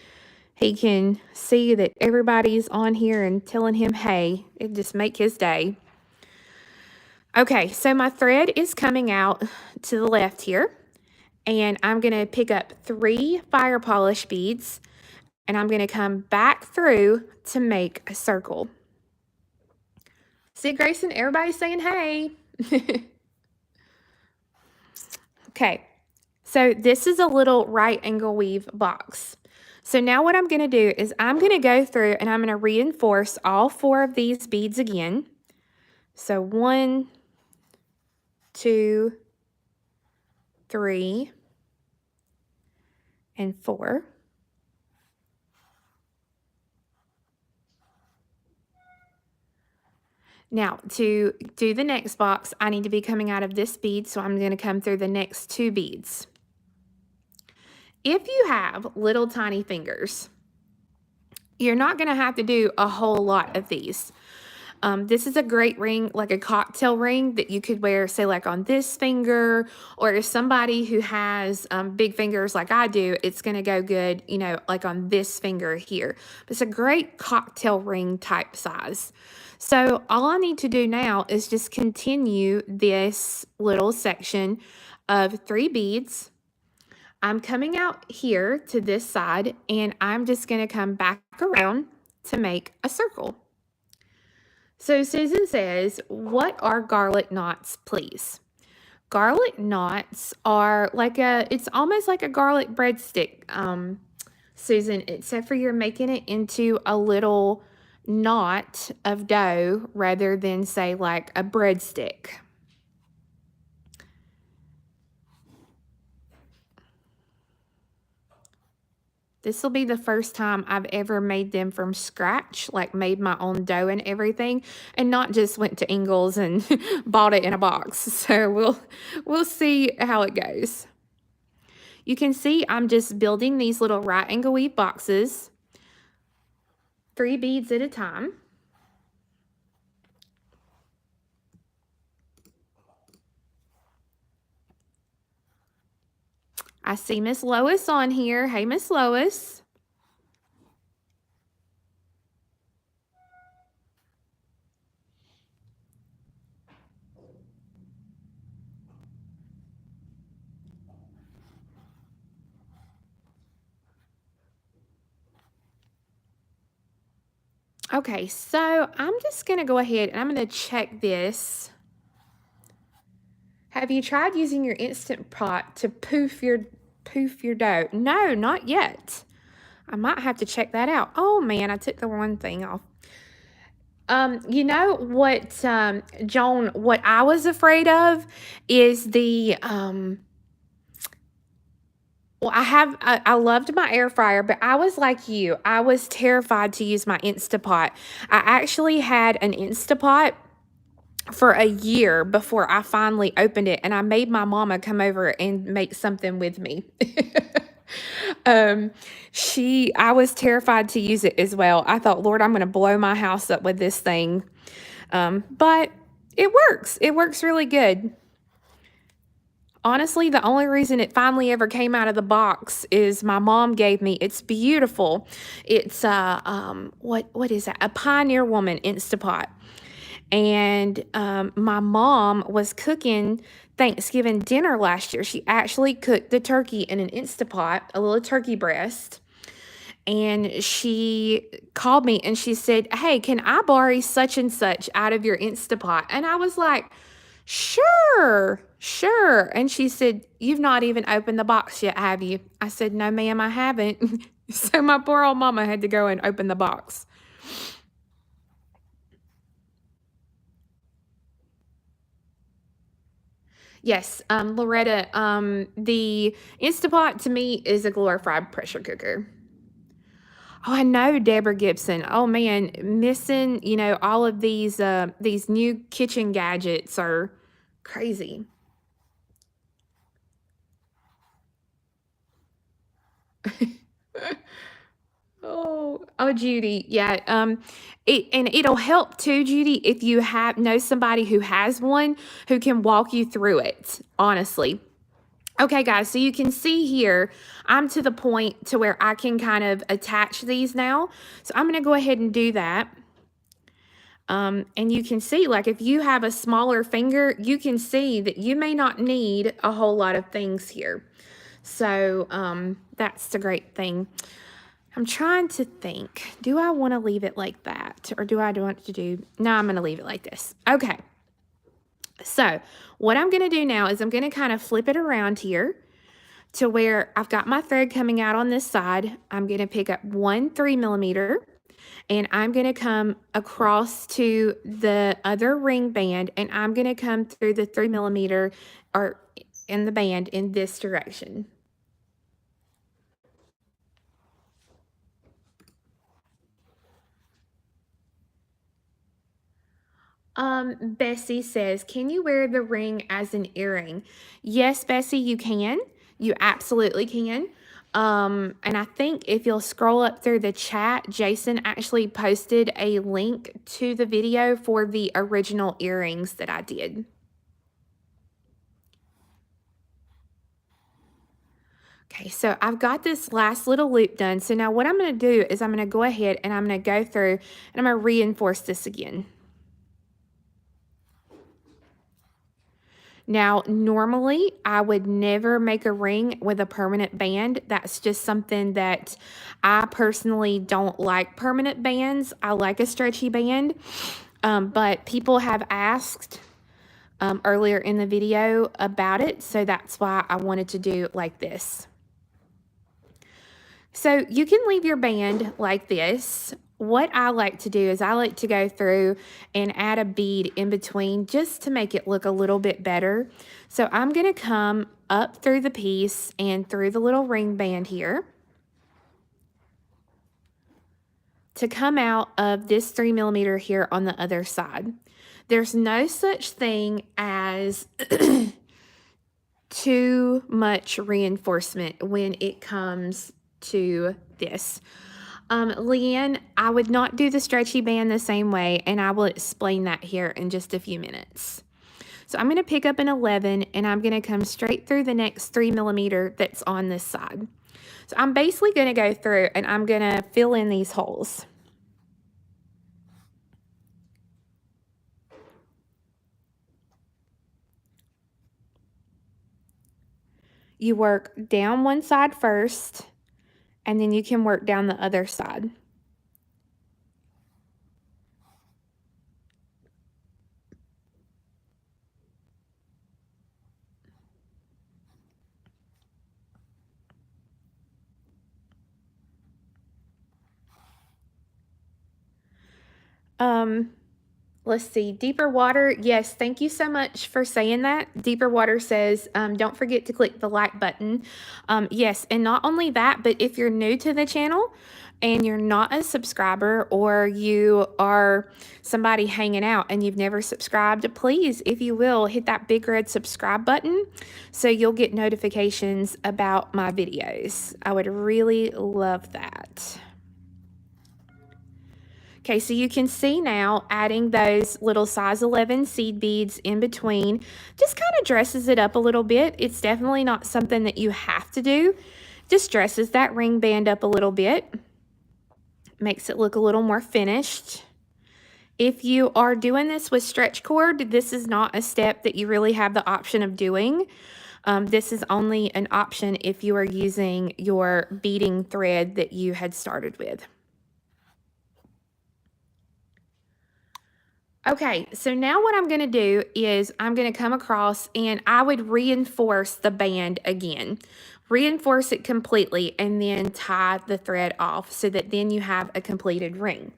he can see that everybody's on here and telling him hey. It just make his day. Okay, so my thread is coming out to the left here, and I'm going to pick up 3 fire polish beads, and I'm going to come back through to make a circle. See, Grayson, everybody's saying hey. Okay, so this is a little right angle weave box. So now what I'm going to do is I'm going to go through and I'm going to reinforce all 4 of these beads again. So 1, 2, 3, and 4. Now, to do the next box, I need to be coming out of this bead, so I'm going to come through the next 2 beads. If you have little tiny fingers, you're not going to have to do a whole lot of these. This is a great ring, like a cocktail ring that you could wear, say, like on this finger, or if somebody who has big fingers like I do, it's going to go good, like on this finger here. But it's a great cocktail ring type size. So all I need to do now is just continue this little section of 3 beads. I'm coming out here to this side, and I'm just going to come back around to make a circle. So Susan says, what are garlic knots, please? Garlic knots are it's almost like a garlic breadstick, Susan, except for you're making it into a little knot of dough rather than, say, like a breadstick. This will be the first time I've ever made them from scratch, like made my own dough and everything, and not just went to Ingles and bought it in a box. So we'll see how it goes. You can see I'm just building these little right angle weave boxes, 3 beads at a time. I see Miss Lois on here. Hey, Miss Lois. Okay, so I'm just going to go ahead and I'm going to check this. Have you tried using your Instant Pot to poof your dough? No, not yet. I might have to check that out. Oh man, I took the one thing off. You know what, Joan, what I was afraid of is well, I loved my air fryer, but I was like you. I was terrified to use my Instapot. I actually had an Instapot for a year before I finally opened it, and I made my mama come over and make something with me. um, I was terrified to use it as well. I thought, Lord, I'm going to blow my house up with this thing. But it works. It works really good. Honestly, the only reason it finally ever came out of the box is my mom gave me. It's beautiful. It's what is that? A Pioneer Woman Instapot. And my mom was cooking Thanksgiving dinner last year. She actually cooked the turkey in an Instapot, a little turkey breast. And she called me and she said, "Hey, can I borrow such and such out of your Instapot?" And I was like, "Sure, sure." And she said, "You've not even opened the box yet, have you?" I said, "No, ma'am, I haven't." So my poor old mama had to go and open the box. Yes, Loretta, the Instapot to me is a glorified pressure cooker. Oh, I know, Deborah Gibson. Oh man, missing, all of these new kitchen gadgets are crazy. Oh, Judy, yeah. It'll help too, Judy, if you know somebody who has one who can walk you through it, honestly. Okay, guys, so you can see here, I'm to the point to where I can kind of attach these now. So I'm going to go ahead and do that. And you can see, like, if you have a smaller finger, you can see that you may not need a whole lot of things here. So that's the great thing. I'm trying to think, do I want to leave it like that? Or do I want to do, no, I'm going to leave it like this. Okay. So what I'm going to do now is I'm going to kind of flip it around here to where I've got my thread coming out on this side. I'm going to pick up one 3mm and I'm going to come across to the other ring band and I'm going to come through the 3mm or in the band in this direction. Bessie says, "Can you wear the ring as an earring?" Yes, Bessie, you can. You absolutely can. And I think if you'll scroll up through the chat, Jason actually posted a link to the video for the original earrings that I did. Okay, so I've got this last little loop done. So now what I'm going to do is I'm going to go ahead and I'm going to go through and I'm going to reinforce this again. Now, normally I would never make a ring with a permanent band. That's just something that I personally don't like permanent bands. I like a stretchy band, but people have asked earlier in the video about it, so that's why I wanted to do like this. So you can leave your band like this. What I like to do is I like to go through and add a bead in between just to make it look a little bit better. So I'm going to come up through the piece and through the little ring band here to come out of this 3mm here on the other side. There's no such thing as too much reinforcement when it comes to this. Leanne, I would not do the stretchy band the same way, and I will explain that here in just a few minutes. So I'm going to pick up an 11, and I'm going to come straight through the next 3mm that's on this side. So I'm basically going to go through, and I'm going to fill in these holes. You work down one side first, and then you can work down the other side. Let's see, Deeper Water. Yes, thank you so much for saying that. Deeper Water says, don't forget to click the like button. Yes, and not only that, but if you're new to the channel and you're not a subscriber, or you are somebody hanging out and you've never subscribed, please, if you will, hit that big red subscribe button so you'll get notifications about my videos. I would really love that. Okay, so you can see now adding those little size 11 seed beads in between just kind of dresses it up a little bit. It's definitely not something that you have to do. Just dresses that ring band up a little bit. Makes it look a little more finished. If you are doing this with stretch cord, this is not a step that you really have the option of doing. This is only an option if you are using your beading thread that you had started with. Okay, so now what I'm going to do is I'm going to come across and I would reinforce the band again. Reinforce it completely and then tie the thread off so that then you have a completed ring.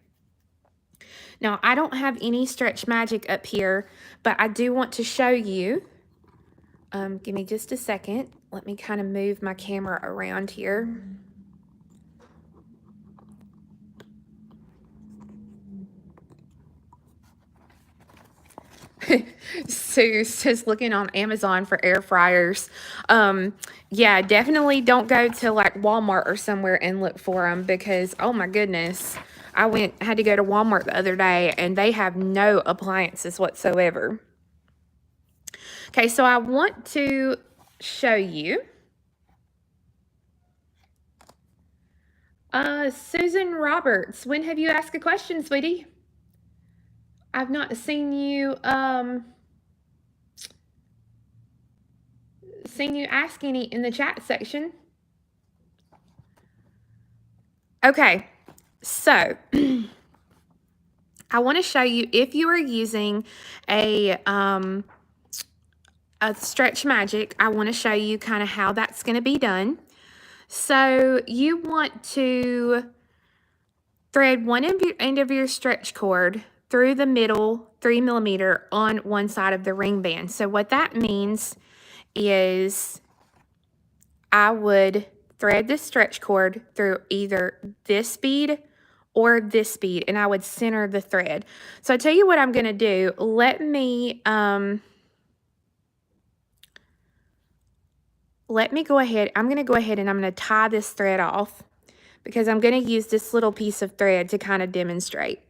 Now, I don't have any stretch magic up here, but I do want to show you. Give me just a second. Let me kind of move my camera around here. Sue says looking on Amazon for air fryers. Yeah, definitely don't go to like Walmart or somewhere and look for them, because oh my goodness, I had to go to Walmart the other day and they have no appliances whatsoever. Okay, so I want to show you. Susan Roberts, when have you asked a question, sweetie? I've not seen you ask any in the chat section. Okay, so I want to show you, if you are using a stretch magic, I want to show you kind of how that's going to be done. So you want to thread one end of your stretch cord through the middle 3mm on one side of the ring band. So what that means is I would thread the stretch cord through either this bead or this bead, and I would center the thread. So I tell you what I'm going to do. Let me go ahead. I'm going to go ahead and I'm going to tie this thread off, because I'm going to use this little piece of thread to kind of demonstrate.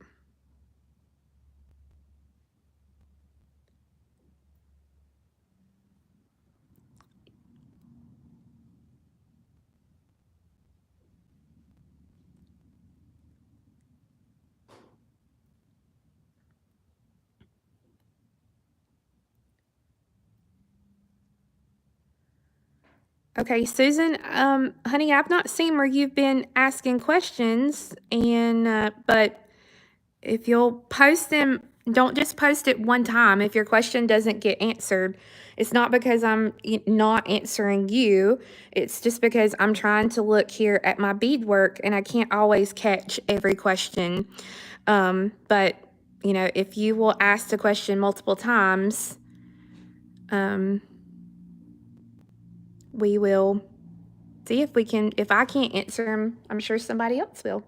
Okay, Susan, honey, I've not seen where you've been asking questions, and but if you'll post them, don't just post it one time. If your question doesn't get answered, it's not because I'm not answering you. It's just because I'm trying to look here at my beadwork and I can't always catch every question. But, you know, if you will ask the question multiple times, we will see if we can. If I can't answer them, I'm sure somebody else will.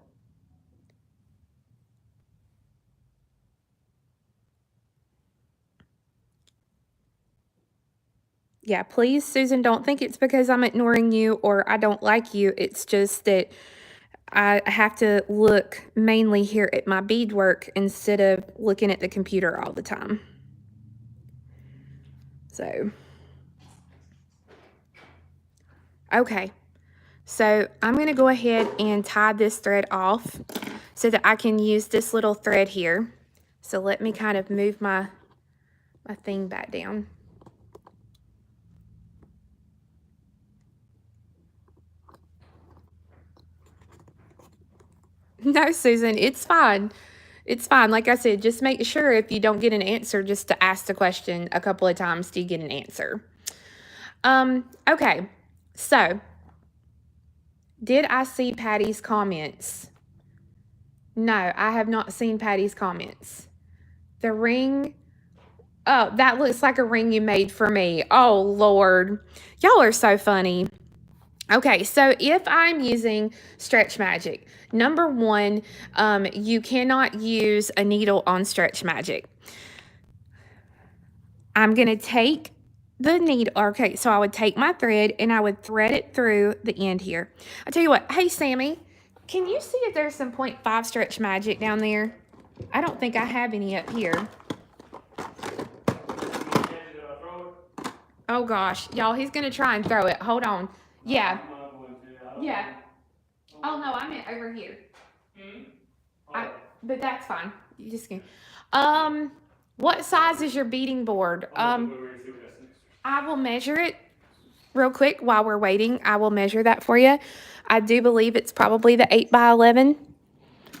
Yeah, please, Susan, don't think it's because I'm ignoring you or I don't like you. It's just that I have to look mainly here at my beadwork instead of looking at the computer all the time. So, okay. So I'm going to go ahead and tie this thread off so that I can use this little thread here. So let me kind of move my thing back down. No, Susan, it's fine. It's fine. Like I said, just make sure if you don't get an answer, just to ask the question a couple of times till you get an answer. Okay, so did I see Patty's comments? No, I have not seen Patty's comments. The ring. Oh, that looks like a ring you made for me. Oh, Lord. Y'all are so funny. Okay, so if I'm using Stretch Magic, number one, you cannot use a needle on Stretch Magic. I'm going to take the needle. Okay, so I would take my thread and I would thread it through the end here. I'll tell you what. Hey, Sammy, can you see if there's some 0.5 Stretch Magic down there? I don't think I have any up here. Oh, gosh. Y'all, he's going to try and throw it. Hold on. Yeah. Yeah. Oh, no, I meant over here. But that's fine. You just can. What size is your beading board? I will measure it real quick while we're waiting. I will measure that for you. I do believe it's probably the 8 by 11.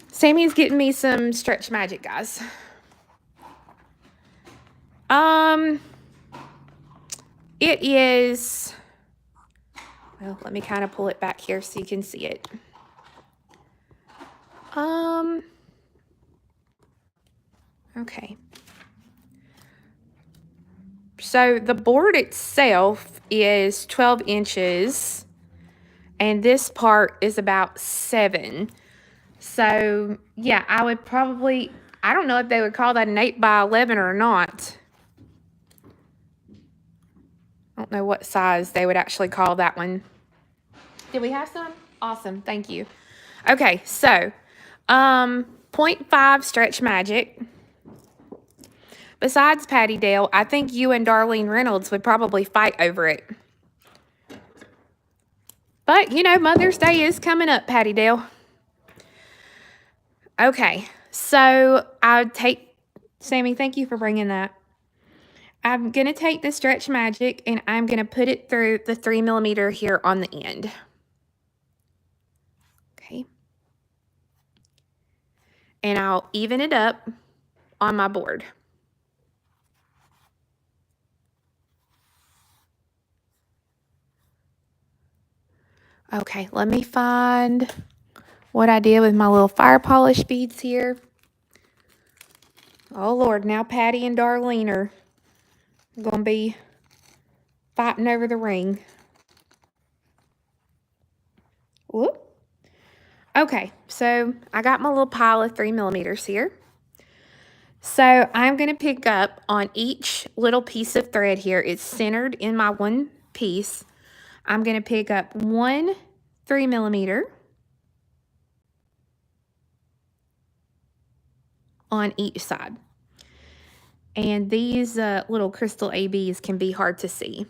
Sammy's getting me some Stretch Magic, guys. It is, well, let me kind of pull it back here so you can see it. Okay. So the board itself is 12 inches, and this part is about 7. So, yeah, I would probably, I don't know if they would call that an 8 by 11 or not. I don't know what size they would actually call that one. Did we have some? Awesome, thank you. Okay, so 0.5 Stretch Magic. Besides Patty Dale, I think you and Darlene Reynolds would probably fight over it. But, you know, Mother's Day is coming up, Patty Dale. Okay, so I take, Sammy, thank you for bringing that. I'm going to take the Stretch Magic and I'm going to put it through the 3mm here on the end. Okay. And I'll even it up on my board. Okay, let me find what I did with my little fire polish beads here. Oh, Lord, now Patty and Darlene are going to be fighting over the ring. Whoop. Okay, so I got my little pile of 3mm here. So I'm going to pick up on each little piece of thread here. It's centered in my one piece. I'm going to pick up 1 3mm on each side. And these little crystal ABs can be hard to see.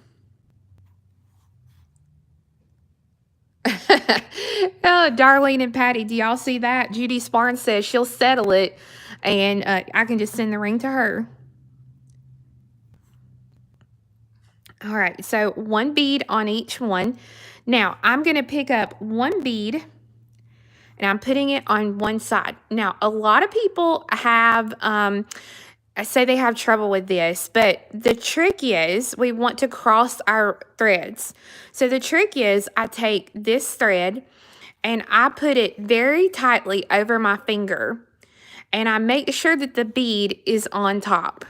Oh, Darlene and Patty, do y'all see that? Judy Sparn says she'll settle it, and I can just send the ring to her. All right, so 1 bead on each one. Now, I'm going to pick up 1 bead, and I'm putting it on one side. Now, a lot of people have, I say they have trouble with this, but the trick is we want to cross our threads. So the trick is I take this thread, and I put it very tightly over my finger, and I make sure that the bead is on top.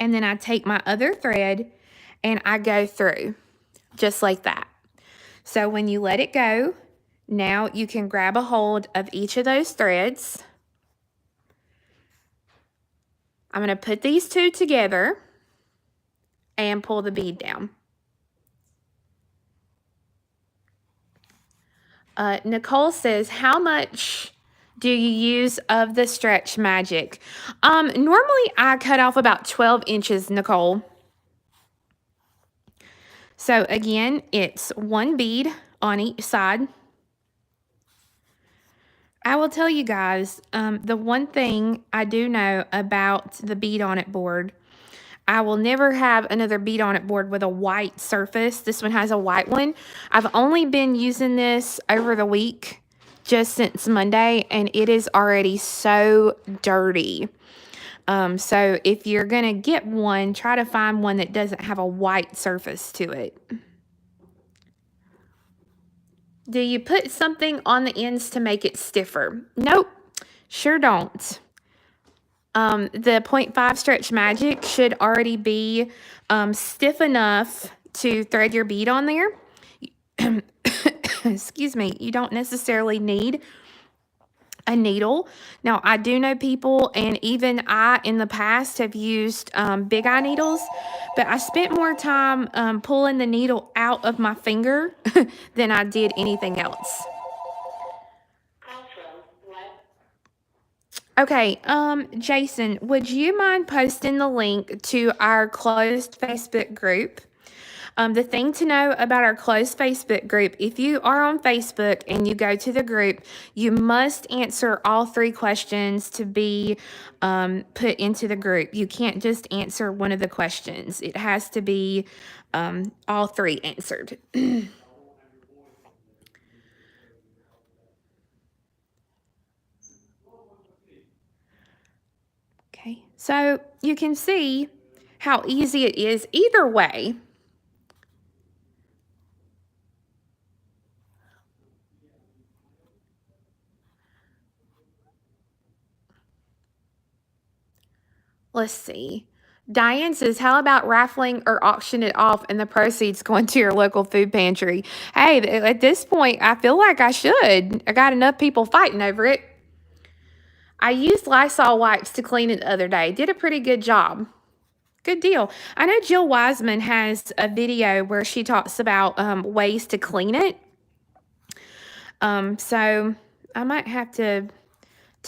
And then I take my other thread, and I go through, just like that. So when you let it go, now you can grab a hold of each of those threads. I'm going to put these two together and pull the bead down. Nicole says, how much do you use of the Stretch Magic? Normally I cut off about 12 inches, Nicole. So again, it's 1 bead on each side. I will tell you guys, the one thing I do know about the bead on it board, I will never have another bead on it board with a white surface. This one has a white one. I've only been using this over the week, just since Monday, and it is already so dirty. So if you're going to get one, try to find one that doesn't have a white surface to it. Do you put something on the ends to make it stiffer? Nope. Sure don't. The 0.5 Stretch Magic should already be stiff enough to thread your bead on there. Excuse me. You don't necessarily need a needle. Now, I do know people, and even I in the past have used big eye needles, but I spent more time pulling the needle out of my finger than I did anything else. Okay, Jason, would you mind posting the link to our closed Facebook group? The thing to know about our closed Facebook group, if you are on Facebook and you go to the group, you must answer all 3 questions to be put into the group. You can't just answer one of the questions. It has to be all 3 answered. Okay, so you can see how easy it is either way. Let's see. Diane says, how about raffling or auction it off and the proceeds going to your local food pantry? Hey, at this point, I feel like I should. I got enough people fighting over it. I used Lysol wipes to clean it the other day. Did a pretty good job. Good deal. I know Jill Wiseman has a video where she talks about ways to clean it. So I might have to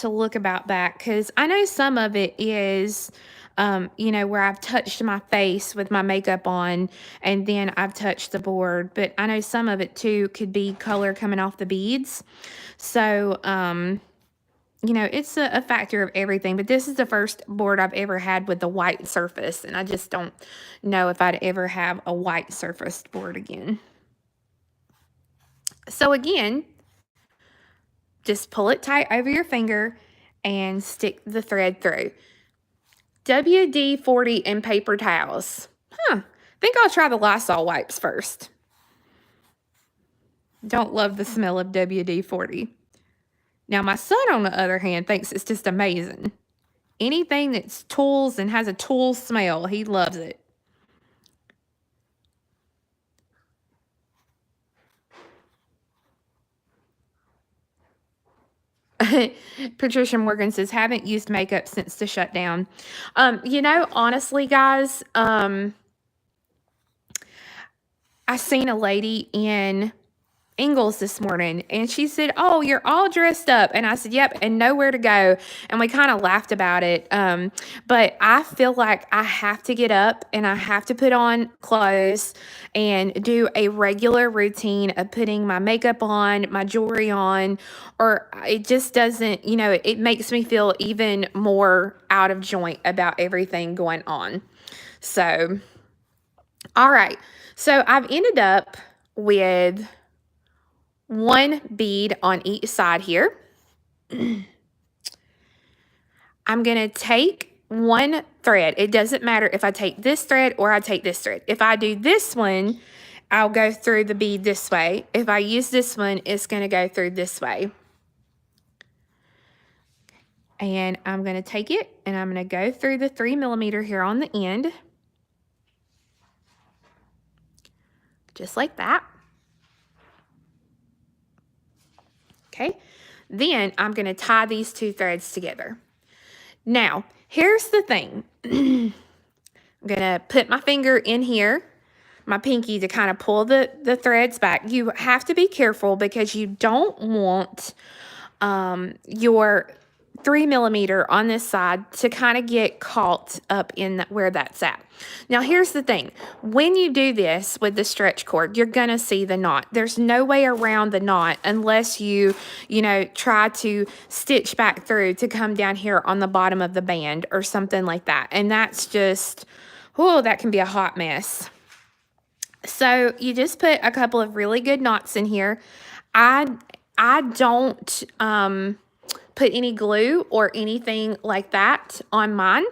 look about that, because I know some of it is, you know, where I've touched my face with my makeup on and then I've touched the board. But I know some of it too could be color coming off the beads. So, you know, it's a factor of everything. But this is the first board I've ever had with the white surface, and I just don't know if I'd ever have a white surfaced board again. So again, just pull it tight over your finger and stick the thread through. WD-40 and paper towels. Think I'll try the Lysol wipes first. Don't love the smell of WD-40. Now, my son, on the other hand, thinks it's just amazing. Anything that's tools and has a tool smell, he loves it. Patricia Morgan says, haven't used makeup since the shutdown. You know, honestly, guys, I seen a lady in Ingles this morning, and she said, oh, you're all dressed up. And I said, yep, and nowhere to go. And we kind of laughed about it. But I feel like I have to get up and I have to put on clothes and do a regular routine of putting my makeup on, my jewelry on, or it just doesn't, you know, it makes me feel even more out of joint about everything going on. So, all right. So I've ended up with 1 bead on each side here. I'm going to take 1 thread. It doesn't matter if I take this thread or I take this thread. If I do this one, I'll go through the bead this way. If I use this one, it's going to go through this way. And I'm going to take it and I'm going to go through the 3mm here on the end. Just like that. Okay, then I'm going to tie these 2 threads together. Now, here's the thing. I'm going to put my finger in here, my pinky, to kind of pull the threads back. You have to be careful because you don't want your 3mm on this side to kind of get caught up in where that's at. Now, here's the thing. When you do this with the stretch cord, you're going to see the knot. There's no way around the knot unless you know, try to stitch back through to come down here on the bottom of the band or something like that. And that's just, oh, that can be a hot mess. So you just put a couple of really good knots in here. I don't put any glue or anything like that on mine.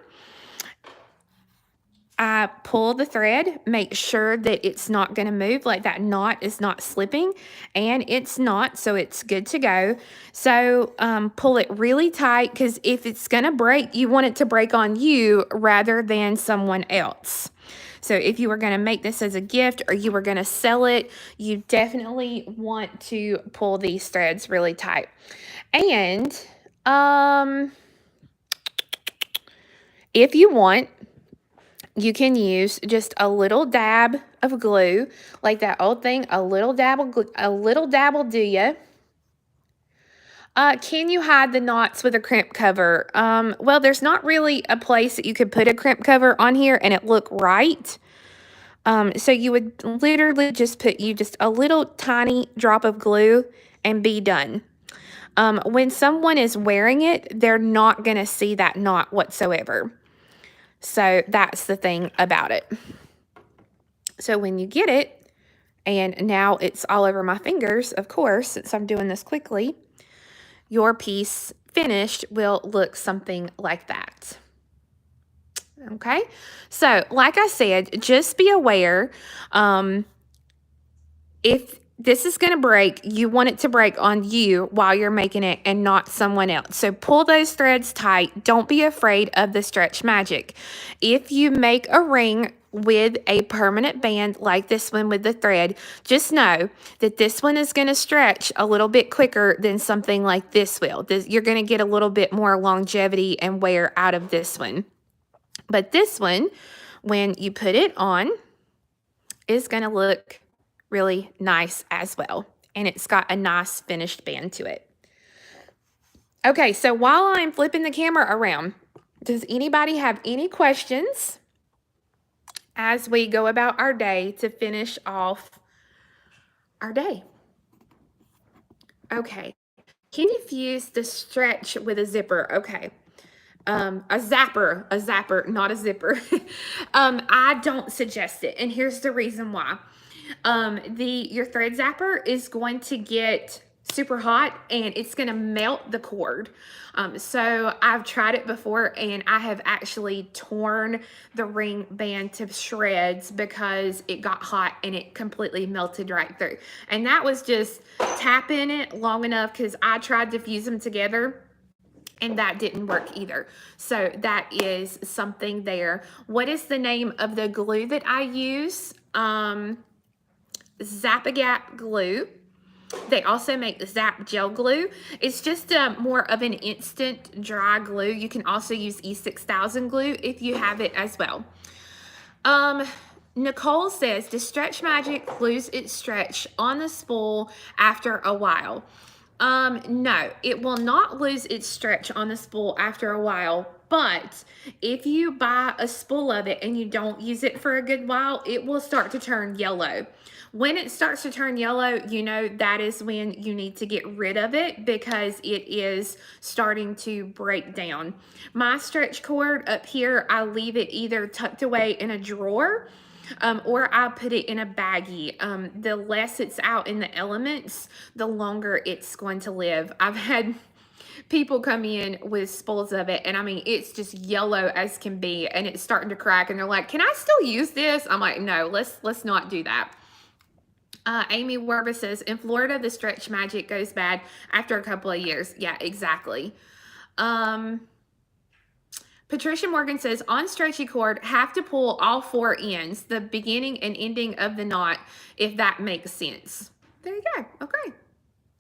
I pull the thread, make sure that it's not going to move, like that knot is not slipping, and it's not, so it's good to go. So pull it really tight, because if it's going to break, you want it to break on you rather than someone else. So if you were going to make this as a gift or you were going to sell it, you definitely want to pull these threads really tight. And if you want, you can use just a little dab of glue, like that old thing, a little dab will do ya. Can you hide the knots with a crimp cover? Well, there's not really a place that you could put a crimp cover on here and it look right. So you would literally just put just a little tiny drop of glue and be done. When someone is wearing it, they're not going to see that knot whatsoever. So that's the thing about it. So when you get it, and now it's all over my fingers, of course, since I'm doing this quickly, your piece finished will look something like that. Okay, so like I said, just be aware, if this is going to break, you want it to break on you while you're making it and not someone else. So pull those threads tight. Don't be afraid of the stretch magic. If you make a ring with a permanent band like this one with the thread, just know that this one is going to stretch a little bit quicker than something like this will. You're going to get a little bit more longevity and wear out of this one. But this one, when you put it on, is going to look really nice as well. And it's got a nice finished band to it. Okay, so while I'm flipping the camera around, does anybody have any questions as we go about our day to finish off our day? Okay. Can you fuse the stretch with a zipper? Okay. A zapper, not a zipper. I don't suggest it, and here's the reason why. Your thread zapper is going to get super hot and it's going to melt the cord. So I've tried it before and I have actually torn the ring band to shreds because it got hot and it completely melted right through. And that was just tapping it long enough, because I tried to fuse them together and that didn't work either. So that is something there. What is the name of the glue that I use? Zap-A-Gap glue. They also make Zap gel glue. It's just more of an instant dry glue. You can also use E6000 glue if you have it as well. Nicole says, does Stretch Magic lose its stretch on the spool after a while? No, it will not lose its stretch on the spool after a while, but if you buy a spool of it and you don't use it for a good while, it will start to turn yellow. When it starts to turn yellow, you know that is when you need to get rid of it because it is starting to break down. My stretch cord up here, I leave it either tucked away in a drawer or I put it in a baggie. The less it's out in the elements, the longer it's going to live. I've had people come in with spools of it, and I mean, it's just yellow as can be, and it's starting to crack, and they're like, can I still use this? I'm like, no, let's not do that. Amy Werba says, in Florida, the Stretch Magic goes bad after a couple of years. Yeah, exactly. Patricia Morgan says, on stretchy cord, have to pull all 4 ends, the beginning and ending of the knot, if that makes sense. There you go. Okay.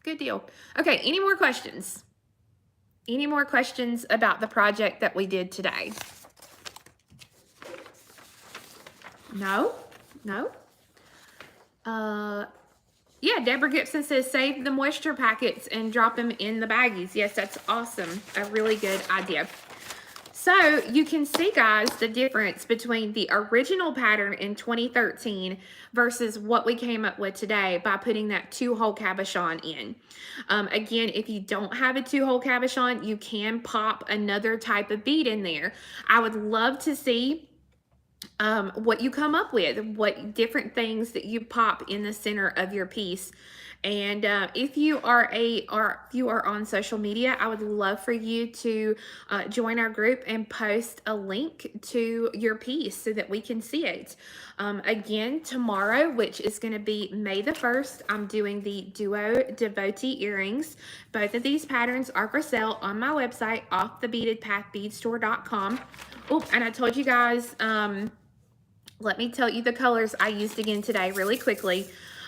Good deal. Okay, any more questions? Any more questions about the project that we did today? No? No? Yeah, Deborah Gibson says, save the moisture packets and drop them in the baggies. Yes, that's awesome. A really good idea. So you can see, guys, the difference between the original pattern in 2013 versus what we came up with today by putting that 2-hole cabochon in. Again, if you don't have a 2-hole cabochon, you can pop another type of bead in there. I would love to see what you come up with, what different things that you pop in the center of your piece. And if you are on social media, I would love for you to join our group and post a link to your piece so that we can see it. Again, tomorrow, which is going to be May the 1st, I'm doing the Duo Devotee earrings. Both of these patterns are for sale on my website, offthebeadedpathbeadstore.com. Oh, and I told you guys, let me tell you the colors I used again today really quickly.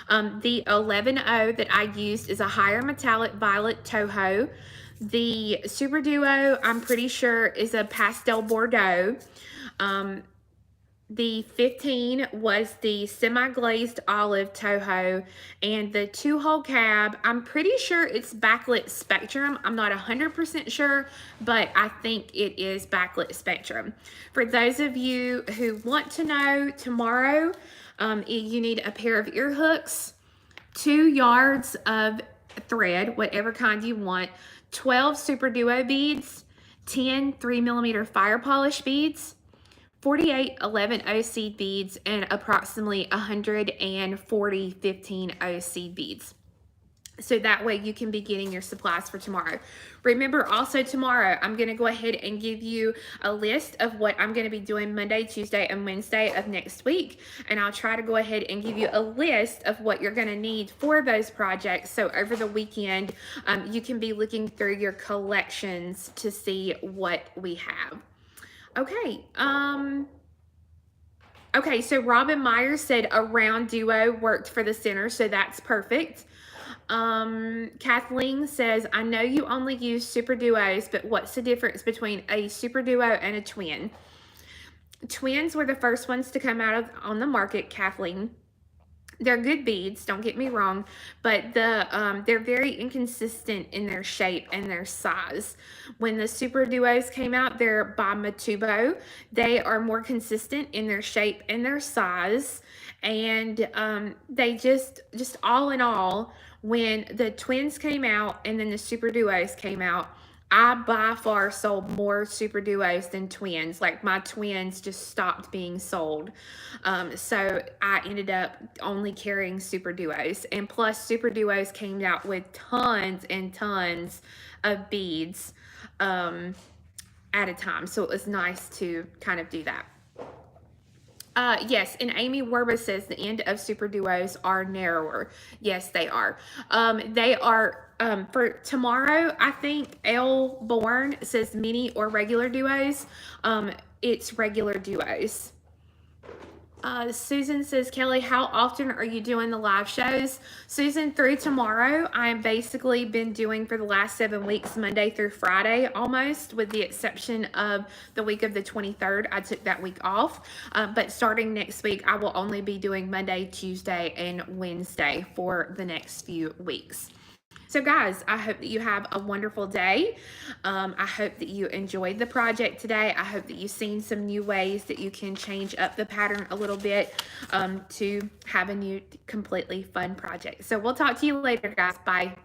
The 11-0 that I used is a higher metallic violet Toho. The Super Duo, I'm pretty sure, is a pastel Bordeaux. The 15 was the semi-glazed olive Toho, and the 2-hole cab, I'm pretty sure it's backlit spectrum. I'm not 100% sure, but I think it is backlit spectrum. For those of you who want to know, tomorrow you need a pair of ear hooks, 2 yards of thread, whatever kind you want, 12 Super Duo beads, 10 3mm fire polish beads, 48 11 seed beads, and approximately 140 15 seed beads. So that way you can be getting your supplies for tomorrow. Remember, also tomorrow, I'm going to go ahead and give you a list of what I'm going to be doing Monday, Tuesday, and Wednesday of next week. And I'll try to go ahead and give you a list of what you're going to need for those projects. So over the weekend, you can be looking through your collections to see what we have. Okay. Okay, so Robin Myers said a round duo worked for the center, so that's perfect. Kathleen says, I know you only use super duos, but what's the difference between a super duo and a twin? Twins were the first ones to come out on the market, Kathleen. They're good beads, don't get me wrong, but they're very inconsistent in their shape and their size. When the Super Duos came out, they're by Matubo. They are more consistent in their shape and their size, and they just all in all, when the twins came out and then the Super Duos came out, I by far sold more Super Duos than twins. Like, my twins just stopped being sold. So I ended up only carrying Super Duos. And plus, Super Duos came out with tons and tons of beads at a time. So it was nice to kind of do that. Yes, and Amy Werba says the end of Super Duos are narrower. Yes, they are. They are, for tomorrow, I think L. Bourne says mini or regular duos. It's regular duos. Susan says, Kelly, how often are you doing the live shows? Susan, through tomorrow, I've basically been doing for the last 7 weeks, Monday through Friday almost, with the exception of the week of the 23rd. I took that week off. But starting next week, I will only be doing Monday, Tuesday, and Wednesday for the next few weeks. So guys, I hope that you have a wonderful day. I hope that you enjoyed the project today. I hope that you've seen some new ways that you can change up the pattern a little bit to have a new, completely fun project. So we'll talk to you later, guys. Bye.